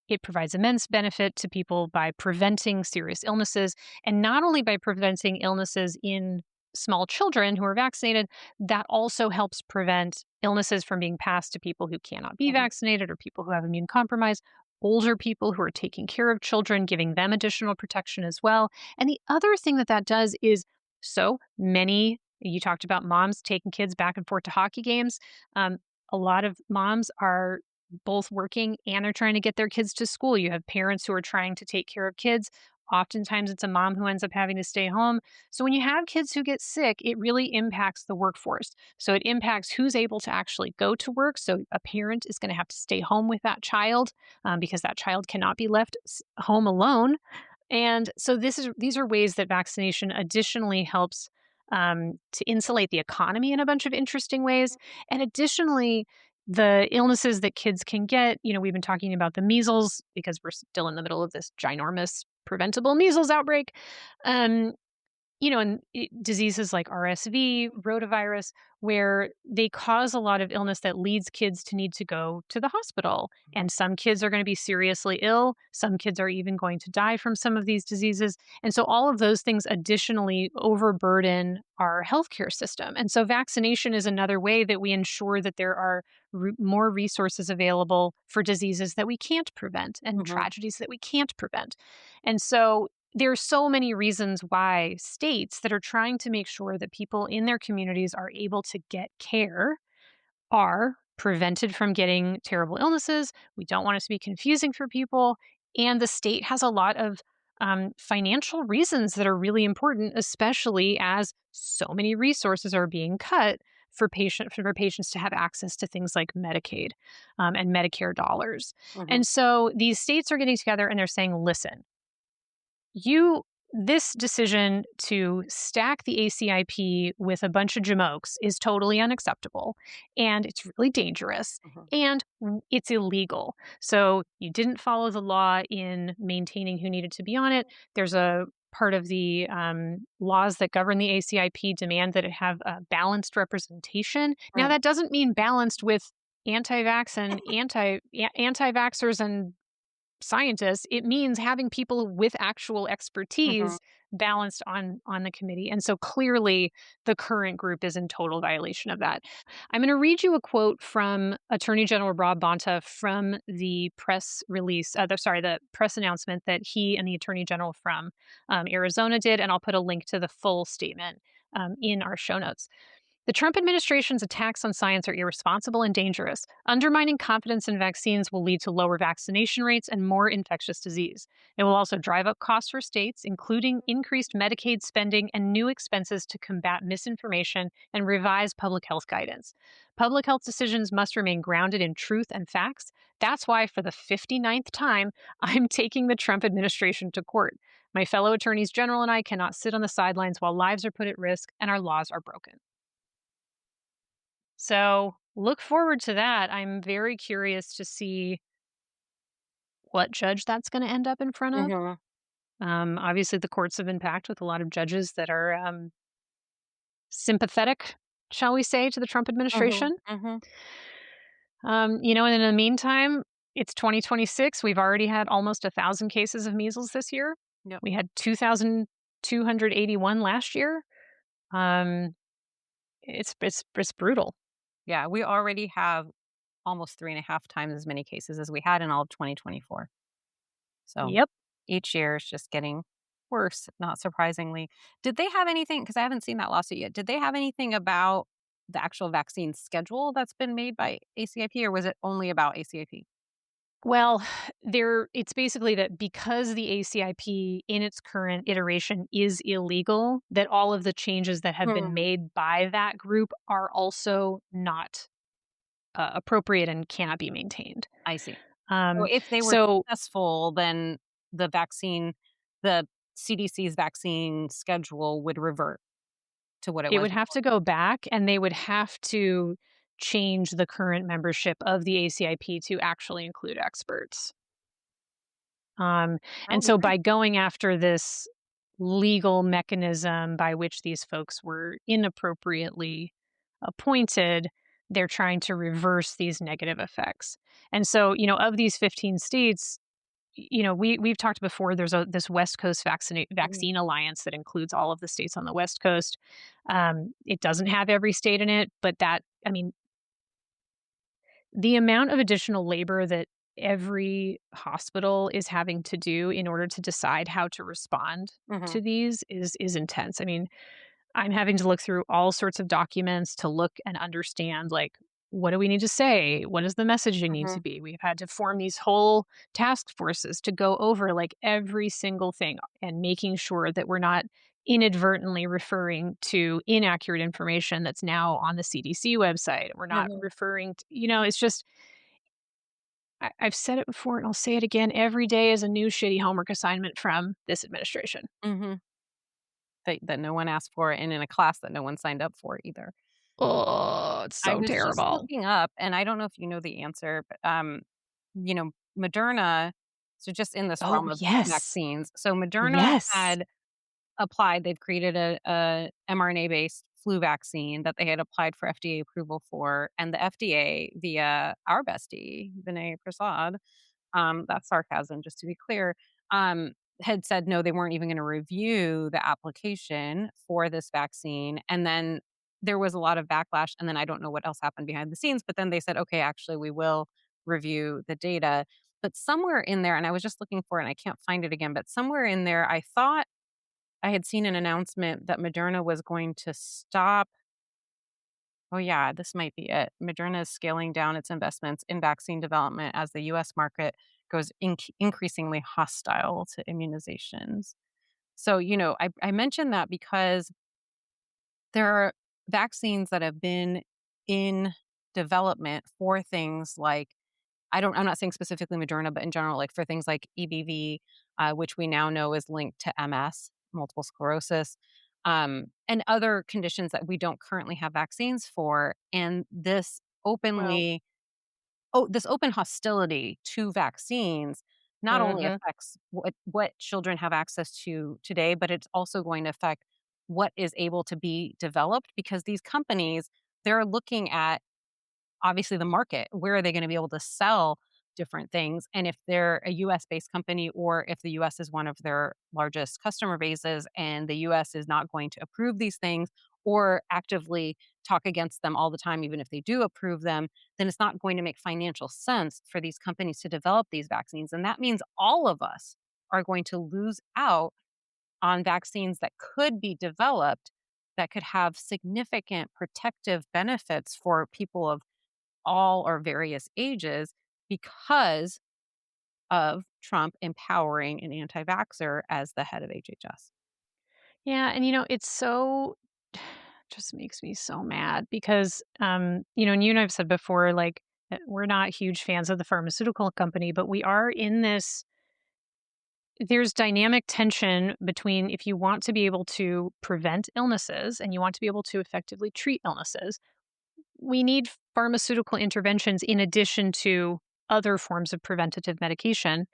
It provides immense benefit to people by preventing serious illnesses, and not only by preventing illnesses in small children who are vaccinated, that also helps prevent illnesses from being passed to people who cannot be Mhm. vaccinated or people who have immune compromise, older people who are taking care of children, giving them additional protection as well. And the other thing that that does is so many, you talked about moms taking kids back and forth to hockey games. Um, a lot of moms are both working and they're trying to get their kids to school. You have parents who are trying to take care of kids. Oftentimes, it's a mom who ends up having to stay home. So, when you have kids who get sick, it really impacts the workforce. So, it impacts who's able to actually go to work. So, a parent is going to have to stay home with that child because that child cannot be left home alone. And so these are ways that vaccination additionally helps to insulate the economy in a bunch of interesting ways. And additionally, the illnesses that kids can get, we've been talking about the measles because we're still in the middle of this ginormous preventable measles outbreak. Um, and diseases like RSV, rotavirus, where they cause a lot of illness that leads kids to need to go to the hospital. And some kids are going to be seriously ill. Some kids are even going to die from some of these diseases. And so all of those things additionally overburden our healthcare system. And so vaccination is another way that we ensure that there are more resources available for diseases that we can't prevent and Mhm. tragedies that we can't prevent. And so there are so many reasons why states that are trying to make sure that people in their communities are able to get care are prevented from getting terrible illnesses. We don't want it to be confusing for people. And the state has a lot of financial reasons that are really important, especially as so many resources are being cut for patients to have access to things like Medicaid and Medicare dollars. Mhm. And so these states are getting together and they're saying, listen, you this decision to stack the ACIP with a bunch of jamokes is totally unacceptable and it's really dangerous Mhm. and it's illegal. So you didn't follow the law in maintaining who needed to be on it. There's a part of the laws that govern the ACIP demand that it have a balanced representation. Now Mm. that doesn't mean balanced with anti-vax and anti-vaxxers and scientists. It means having people with actual Mhm. expertise balanced on the committee. And so clearly the current group is in total violation of that. I'm going to read you a quote from Attorney General Rob Bonta from the press release, the press announcement that he and the Attorney General from Arizona did. And I'll put a link to the full statement in our show notes. The Trump administration's attacks on science are irresponsible and dangerous. Undermining confidence in vaccines will lead to lower vaccination rates and more infectious disease. It will also drive up costs for states, including increased Medicaid spending and new expenses to combat misinformation and revise public health guidance. Public health decisions must remain grounded in truth and facts. That's why, for the 59th time, I'm taking the Trump administration to court. My fellow attorneys general and I cannot sit on the sidelines while lives are put at risk and our laws are broken. So look forward to that. I'm very curious to see what judge that's going to end up in front of. Mhm. Obviously, the courts have been packed with a lot of judges that are sympathetic, shall we say, to the Trump Mhm. administration. Mhm. And in the meantime, it's 2026. We've already had almost 1,000 cases of measles this year. Yep. We had 2,281 last year. Um, it's brutal. Yeah, we already have almost 3.5 times as many cases as we had in all of 2024. So Yep. each year is just getting worse, not surprisingly. Did they have anything, because I haven't seen that lawsuit yet. Did they have anything about the actual vaccine schedule that's been made by ACIP, or was it only about ACIP? Well, it's basically that because the ACIP in its current iteration is illegal, that all of the changes that have been Hmm. made by that group are also not appropriate and cannot be maintained. I see. So Um, if they were so successful, then the vaccine, the CDC's vaccine schedule would revert to what it it was would have before. to go back and they would have to change the current membership of the ACIP to actually include experts. That And would be so great. by going after this legal mechanism by which these folks were inappropriately appointed, they're trying to reverse these negative effects. And so, of these 15 states, we've talked before. There's this West Coast Mhm. vaccine alliance that includes all of the states on the West Coast. It doesn't have every state in it, but the amount of additional labor that every hospital is having to do in order to decide how to respond Mhm. to these is intense. I mean, I'm having to look through all sorts of documents to look and understand, like, what do we need to say? What does the messaging need to Mhm. be? We've had to form these whole task forces to go over like every single thing and making sure that we're not inadvertently referring to inaccurate information that's now on the CDC website. We're not Mhm. referring to, it's just, I've said it before and I'll say it again. Every day is a new shitty homework assignment from this administration. Mhm. That no one asked for and in a class that no one signed up for either. Oh, it's I so was just terrible. looking up, and I don't know if you know the answer, but, Moderna, so just in this Oh, realm of yes. vaccines, so Moderna Yes. had applied. They've created a mRNA-based flu vaccine that they had applied for FDA approval for, and the FDA, via our bestie, Vinay Prasad, that's sarcasm, just to be clear, um, had said no, they weren't even gonna review the application for this vaccine, and then there was a lot of backlash, and then I don't know what else happened behind the scenes, but then they said, "Okay, actually, we will review the data." But somewhere in there, and I was just looking for it, and I can't find it again, but somewhere in there, I thought I had seen an announcement that Moderna was going to stop. Oh, yeah, this might be it. Moderna is scaling down its investments in vaccine development as the US market goes increasingly hostile to immunizations. So, I mentioned that because there are vaccines that have been in development for things like I'm not saying specifically Moderna, but in general, like for things like EBV, which we now know is linked to MS, multiple sclerosis, and other conditions that we don't currently have vaccines for. And Well, this open hostility to vaccines not only mhm. affects what children have access to today, but it's also going to affect what is able to be developed because these companies, they're looking at obviously the market. Where are they gonna be able to sell different things? And if they're a US-based company or if the US is one of their largest customer bases and the US is not going to approve these things or actively talk against them all the time, even if they do approve them, then it's not going to make financial sense for these companies to develop these vaccines. And that means all of us are going to lose out on vaccines that could be developed that could have significant protective benefits for people of all or various ages because of Trump empowering an anti-vaxxer as the head of HHS. Yeah, and it's so just makes me so mad because and you and I've said before, like, we're not huge fans of the pharmaceutical company, but we are in this there's dynamic tension between if you want to be able to prevent illnesses and you want to be able to effectively treat illnesses, we need pharmaceutical interventions in addition to other forms of preventative medication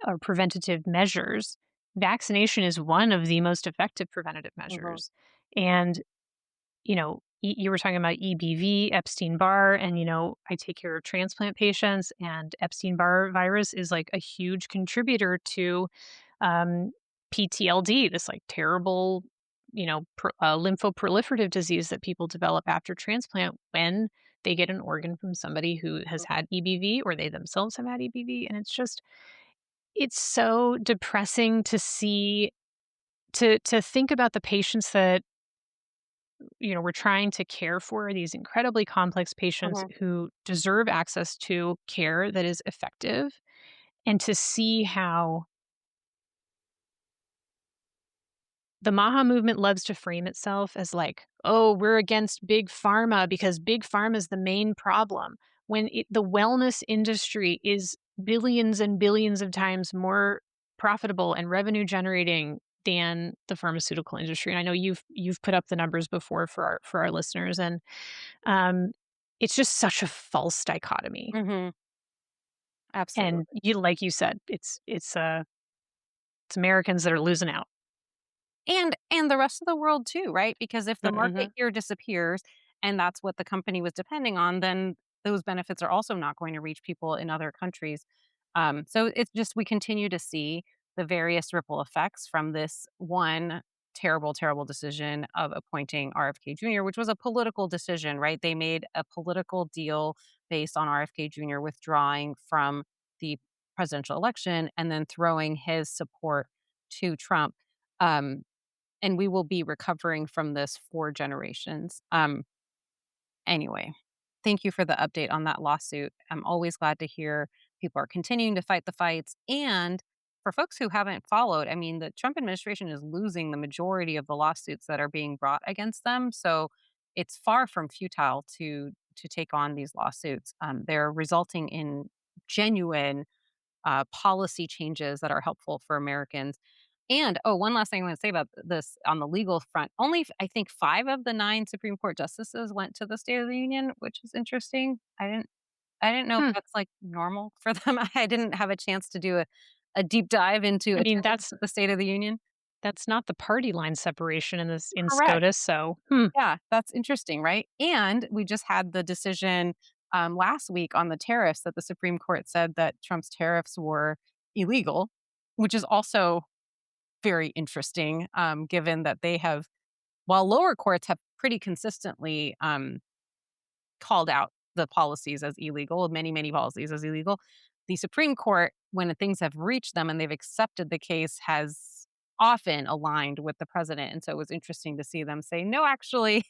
or preventative measures. Vaccination is one of the most effective preventative Mhm, measures. And, you were talking about EBV, Epstein Barr, and, I take care of transplant patients, and Epstein Barr virus is like a huge contributor to um, PTLD, this like terrible, lymphoproliferative disease that people develop after transplant when they get an organ from somebody who has mhm, had EBV or they themselves have had EBV. And it's so depressing to see, to think about the patients that, we're trying to care for, these incredibly complex patients mhm, who deserve access to care that is effective, and to see how the MAHA movement loves to frame itself as like, oh, we're against big pharma because big pharma is the main problem. When the wellness industry is billions and billions of times more profitable and revenue generating than the pharmaceutical industry. And I know you've put up the numbers before for our listeners, and um, it's just such a false dichotomy. mhm, And absolutely. like you said, it's Americans that are losing out. And the rest of the world too, right? Because if the market Mhm. here disappears and that's what the company was depending on, then those benefits are also not going to reach people in other countries. So it's just we continue to see the various ripple effects from this one terrible, terrible decision of appointing RFK Jr., which was a political decision, right? They made a political deal based on RFK Jr. withdrawing from the presidential election and then throwing his support to Trump. Um, and we will be recovering from this for generations. Anyway, thank you for the update on that lawsuit. I'm always glad to hear people are continuing to fight the fights. And for folks who haven't followed, I mean, the Trump administration is losing the majority of the lawsuits that are being brought against them. So it's far from futile to take on these lawsuits. They're resulting in genuine policy changes that are helpful for Americans. And oh, one last thing I want to say about this on the legal front. Only I think 5 of the 9 Supreme Court justices went to the State of the Union, which is interesting. I didn't know if Hmm. that's like normal for them. I didn't have a chance to do a deep dive into I mean, attendance at the State of the Union. that's not the party line separation in Correct. SCOTUS, so, hmm. Yeah, that's interesting, right? And we just had the decision last week on the tariffs that the Supreme Court said that Trump's tariffs were illegal, which is also very interesting, given that they have, while lower courts have pretty consistently called out the policies as illegal, many, many policies as illegal. The Supreme Court, when things have reached them and they've accepted the case, has often aligned with the president. And so it was interesting to see them say, no, actually,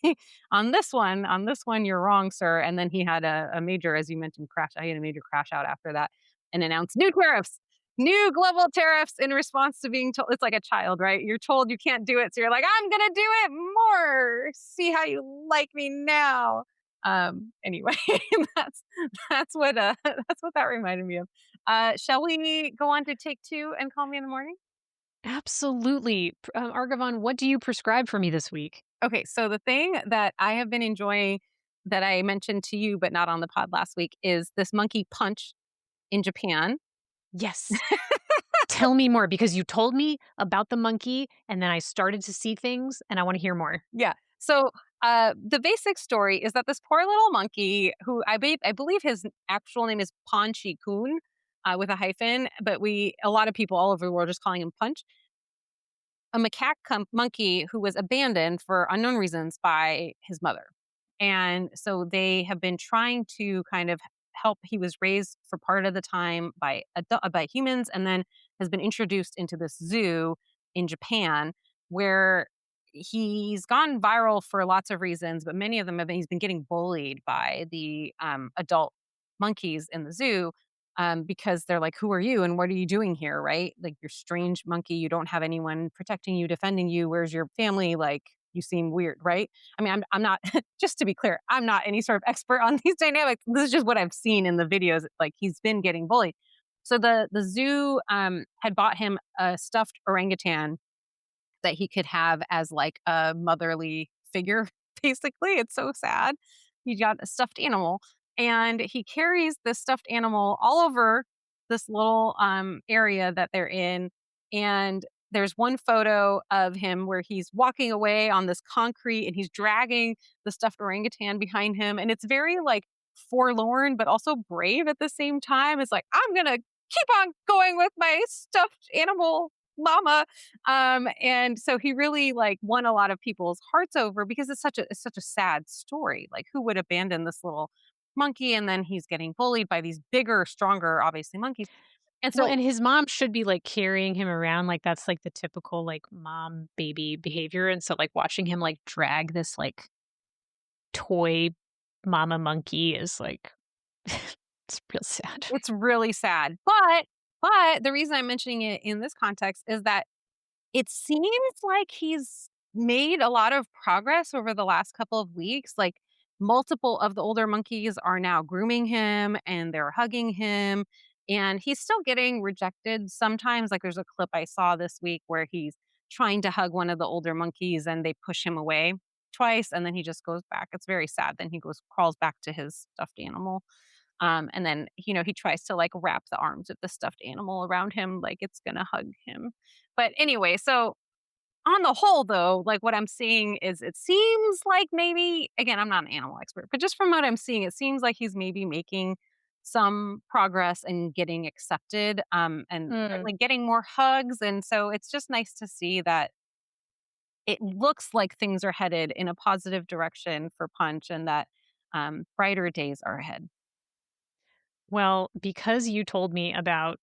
on this one, you're wrong, sir. And then he had a major, as you mentioned, crash. I had a major crash out after that and announced new tariffs. New global tariffs in response to being told it's like a child, right? You're told you can't do it. So you're like, I'm going to do it more. See how you like me now. Anyway, that's that's what that's what that reminded me of. Shall we go on to take 2 and call me in the morning? Absolutely. Arghavan, what do you prescribe for me this week? Okay, so the thing that I have been enjoying that I mentioned to you but not on the pod last week is this monkey punch in Japan. Yes. Tell me more because you told me about the monkey and then I started to see things and I wanna hear more. Yeah. So the basic story is that this poor little monkey, who I believe his actual name is Ponchi Kun, with a hyphen, but a lot of people all over the world are just calling him Punch. A monkey who was abandoned for unknown reasons by his mother. And so they have been trying to kind of help. He was raised for part of the time by humans and then has been introduced into this zoo in Japan where he's gone viral for lots of reasons, but many of them he's been getting bullied by the adult monkeys in the zoo because they're like, "Who are you and what are you doing here?" Right? Like, "You're strange monkey. You don't have anyone protecting you, defending you. Where's your family? Like, you seem weird." Right? I mean, I'm not. Just to be clear, I'm not any sort of expert on these dynamics. This is just what I've seen in the videos. Like, he's been getting bullied. So the zoo had bought him a stuffed orangutan that he could have as like a motherly figure. Basically, it's so sad. He got a stuffed animal, and he carries this stuffed animal all over this little area that they're in. And there's one photo of him where he's walking away on this concrete and he's dragging the stuffed orangutan behind him. And it's very like forlorn, but also brave at the same time. It's like, I'm going to keep on going with my stuffed animal mama. And so he really like won a lot of people's hearts over because it's such a sad story. Like, who would abandon this little monkey, and then he's getting bullied by these bigger, stronger, obviously monkeys. And Well, so and his mom should be, like, carrying him around, like, that's, like, the typical, like, mom-baby behavior, and so, like, watching him, like, drag this, like, toy mama monkey is, like it's real sad. it's really sad. But the reason I'm mentioning it in this context is that it seems like he's made a lot of progress over the last couple of weeks. Like, multiple of the older monkeys are now grooming him and they're hugging him. And he's still getting rejected sometimes. Like, there's a clip I saw this week where he's trying to hug one of the older monkeys and they push him away twice and then he just goes back. It's very sad. Then he crawls back to his stuffed animal. And then, he tries to like wrap the arms of the stuffed animal around him like it's gonna hug him. But anyway, so on the whole, though, like what I'm seeing is it seems like maybe, again, I'm not an animal expert, but just from what I'm seeing, it seems like he's maybe making some progress and getting accepted, and Mm. certainly getting more hugs. And so it's just nice to see that it looks like things are headed in a positive direction for Punch and that brighter days are ahead. Well, because you told me about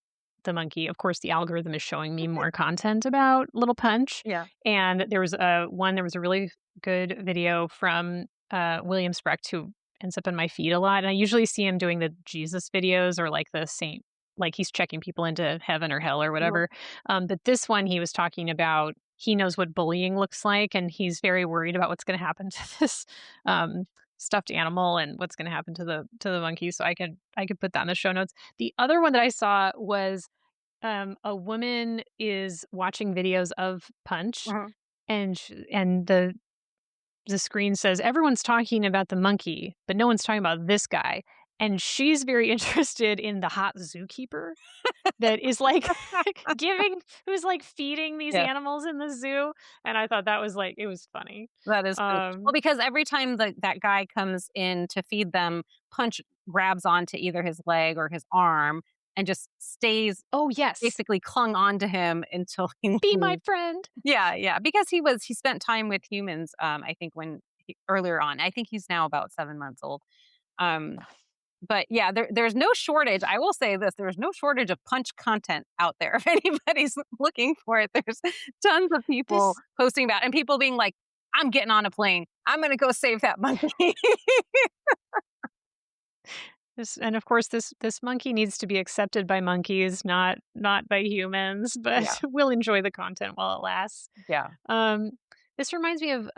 the monkey, of course, the algorithm is showing me more content about Little Punch. Yeah. And there was a really good video from William Sprecht, who ends up in my feed a lot. And I usually see him doing the Jesus videos or like the saint, like he's checking people into heaven or hell or whatever. But this one, he was talking about he knows what bullying looks like, and he's very worried about what's going to happen to this um, stuffed animal and what's going to happen to the monkey. So I could put that in the show notes. The other one that I saw was a woman is watching videos of Punch, Mhm. and the screen says everyone's talking about the monkey, but no one's talking about this guy. And she's very interested in the hot zookeeper that is like giving who's like feeding these Yeah. animals in the zoo. And I thought that was like it was funny. That is funny. Well, Um because every time that guy comes in to feed them, Punch grabs onto either his leg or his arm and just stays oh yes. basically clung on to him until he Be my leaves. friend. Yeah, yeah, because he spent time with humans, I think earlier on. I think he's now about 7 months old. Um, but yeah, there's no shortage. I will say this, there's no shortage of Punch content out there. If anybody's looking for it, there's tons of people This posting about it and people being like, "I'm getting on a plane. I'm gonna go save that monkey." This and of course, this monkey needs to be accepted by monkeys, not by humans, Yeah, but we'll enjoy the content while it lasts. yeah. Um, this reminds me of,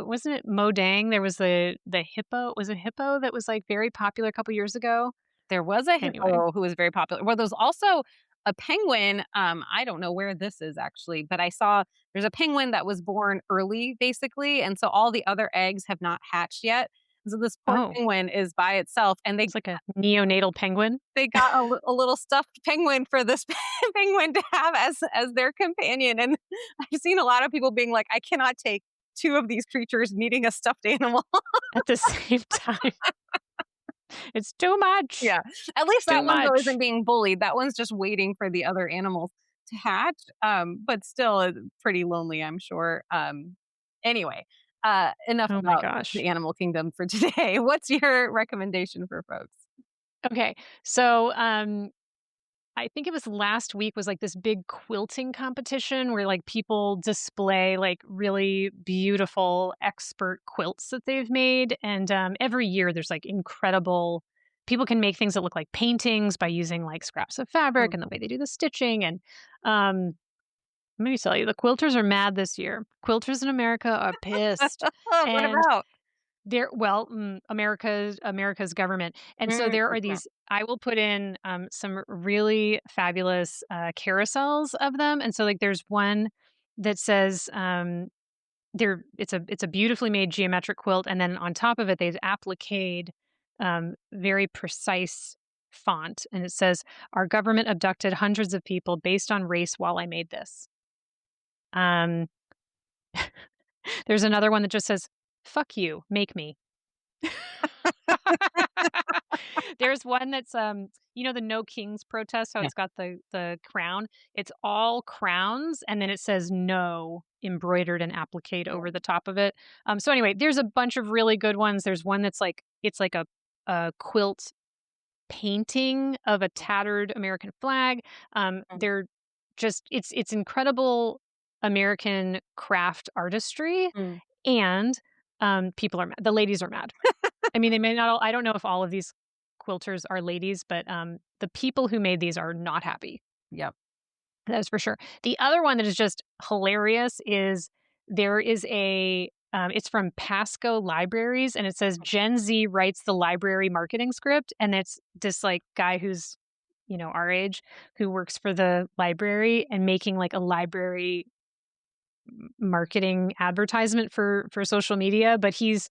wasn't it Modang? There was the hippo was it hippo that was, like, very popular a couple years ago? There was a Anyway. hippo who was very popular. Well, there's also a penguin, I don't know where this is actually, but I saw there's a penguin that was born early, basically, and so all the other eggs have not hatched yet. So this poor Oh, penguin is by itself, and it's like a neonatal penguin? they got a little stuffed penguin for this penguin to have as their companion, and I've seen a lot of people being like, "I cannot take 2 of these creatures needing a stuffed animal." At the same time. It's too much. Yeah. At least Too that one, though, isn't much. being bullied. That one's just waiting for the other animals to hatch, but still, pretty lonely, I'm sure. Anyway, enough Oh my about the gosh. animal kingdom for today. What's your recommendation for folks? Okay. So, I think it was last week was like this big quilting competition where like people display like really beautiful expert quilts that they've made. And every year there's like incredible people can make things that look like paintings by using like scraps of fabric Mm. and the way they do the stitching. And um, let me tell you, the quilters are mad this year. Quilters in America are pissed. What And about? America's government, and so there are Okay. these I will put in, some really fabulous, carousels of them, and so, like, there's one that says, it's a beautifully made geometric quilt, and then on top of it, they've appliqued, very precise font, and it says, "Our government abducted hundreds of people based on race while I made this." Um, there's another one that just says, "Fuck you, make me." There's one that's, the No Kings protest, how Yeah. it's got the crown? It's all crowns, and then it says "No" embroidered and appliqued over the top of it. So anyway, there's a bunch of really good ones. There's one that's like it's like a quilt painting of a tattered American flag. Mm, They're just it's incredible American craft artistry, mm. and, people are mad. The ladies are mad. I mean, they may not all I don't know if all of these quilters are ladies, but, the people who made these are not happy. Yep. That is for sure. The other one that is just hilarious is there is it's from Pasco Libraries, and it says Gen Z writes the library marketing script, and it's this, like, guy who's, our age, who works for the library and making, like, a library marketing advertisement for social media, but he's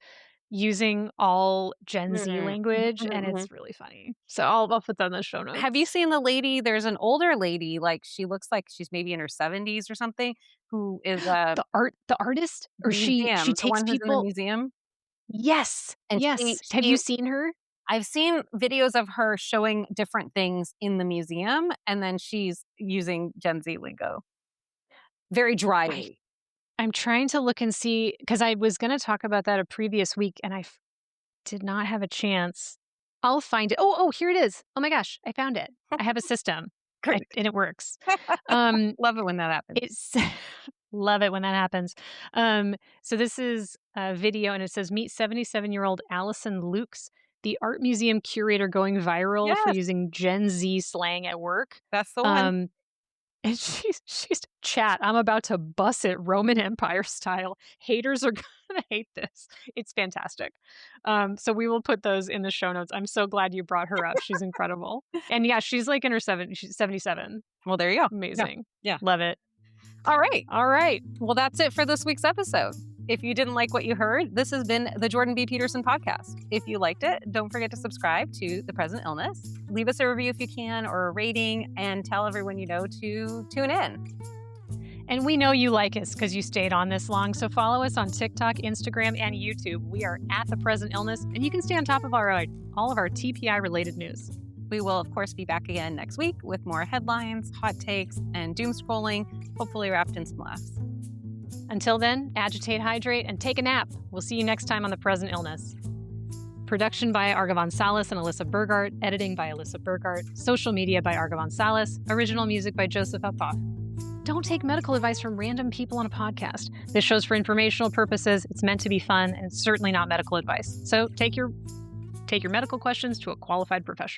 using all Gen Z Mhm. language, Mhm, and mhm. it's really funny. So I'll put that in the show notes. Have you seen the lady? There's an older lady, like, she looks like she's maybe in her 70s or something, who is a the artist? Or she museum, the takes one who's in the people. museum, Yes, and yes. Have you seen her? I've seen videos of her showing different things in the museum, and then she's using Gen Z lingo very I dryly. I'm trying to look and see because I was gonna talk about that a previous week, and I did not have a chance. I'll find it. Oh, here it is. Oh my gosh, I found it. I have a system, Great. and it works. Um, Love it when that happens. it's love it when that happens. So this is a video, and it says, "Meet 77-year-old Allison Lukes, the art museum curator going viral for Yes, using Gen Z slang at work." that's the one. Um, and she's chat. "I'm about to bus it Roman Empire style. Haters are gonna hate this." It's fantastic. So we will put those in the show notes. I'm so glad you brought her up. She's incredible. And yeah, she's like in her she's 77. Well, there you go. Yeah, Amazing. yeah. Love it. All right. All right. Well, that's it for this week's episode. If you didn't like what you heard, this has been the Jordan B. Peterson podcast. If you liked it, don't forget to subscribe to The Present Illness. Leave us a review if you can, or a rating, and tell everyone you know to tune in. And we know you like us because you stayed on this long. So follow us on TikTok, Instagram, and YouTube. We are at The Present Illness, and you can stay on top of all of our TPI related news. We will, of course, be back again next week with more headlines, hot takes, and doom scrolling, hopefully wrapped in some laughs. Until then, agitate, hydrate, and take a nap. We'll see you next time on The Present Illness. Production by Arghavan Salles and Alyssa Burgart. Editing by Alyssa Burgart. Social media by Arghavan Salles. Original music by Joseph Uphoff. Don't take medical advice from random people on a podcast. This show's for informational purposes. It's meant to be fun, and it's certainly not medical advice. So take your medical questions to a qualified professional.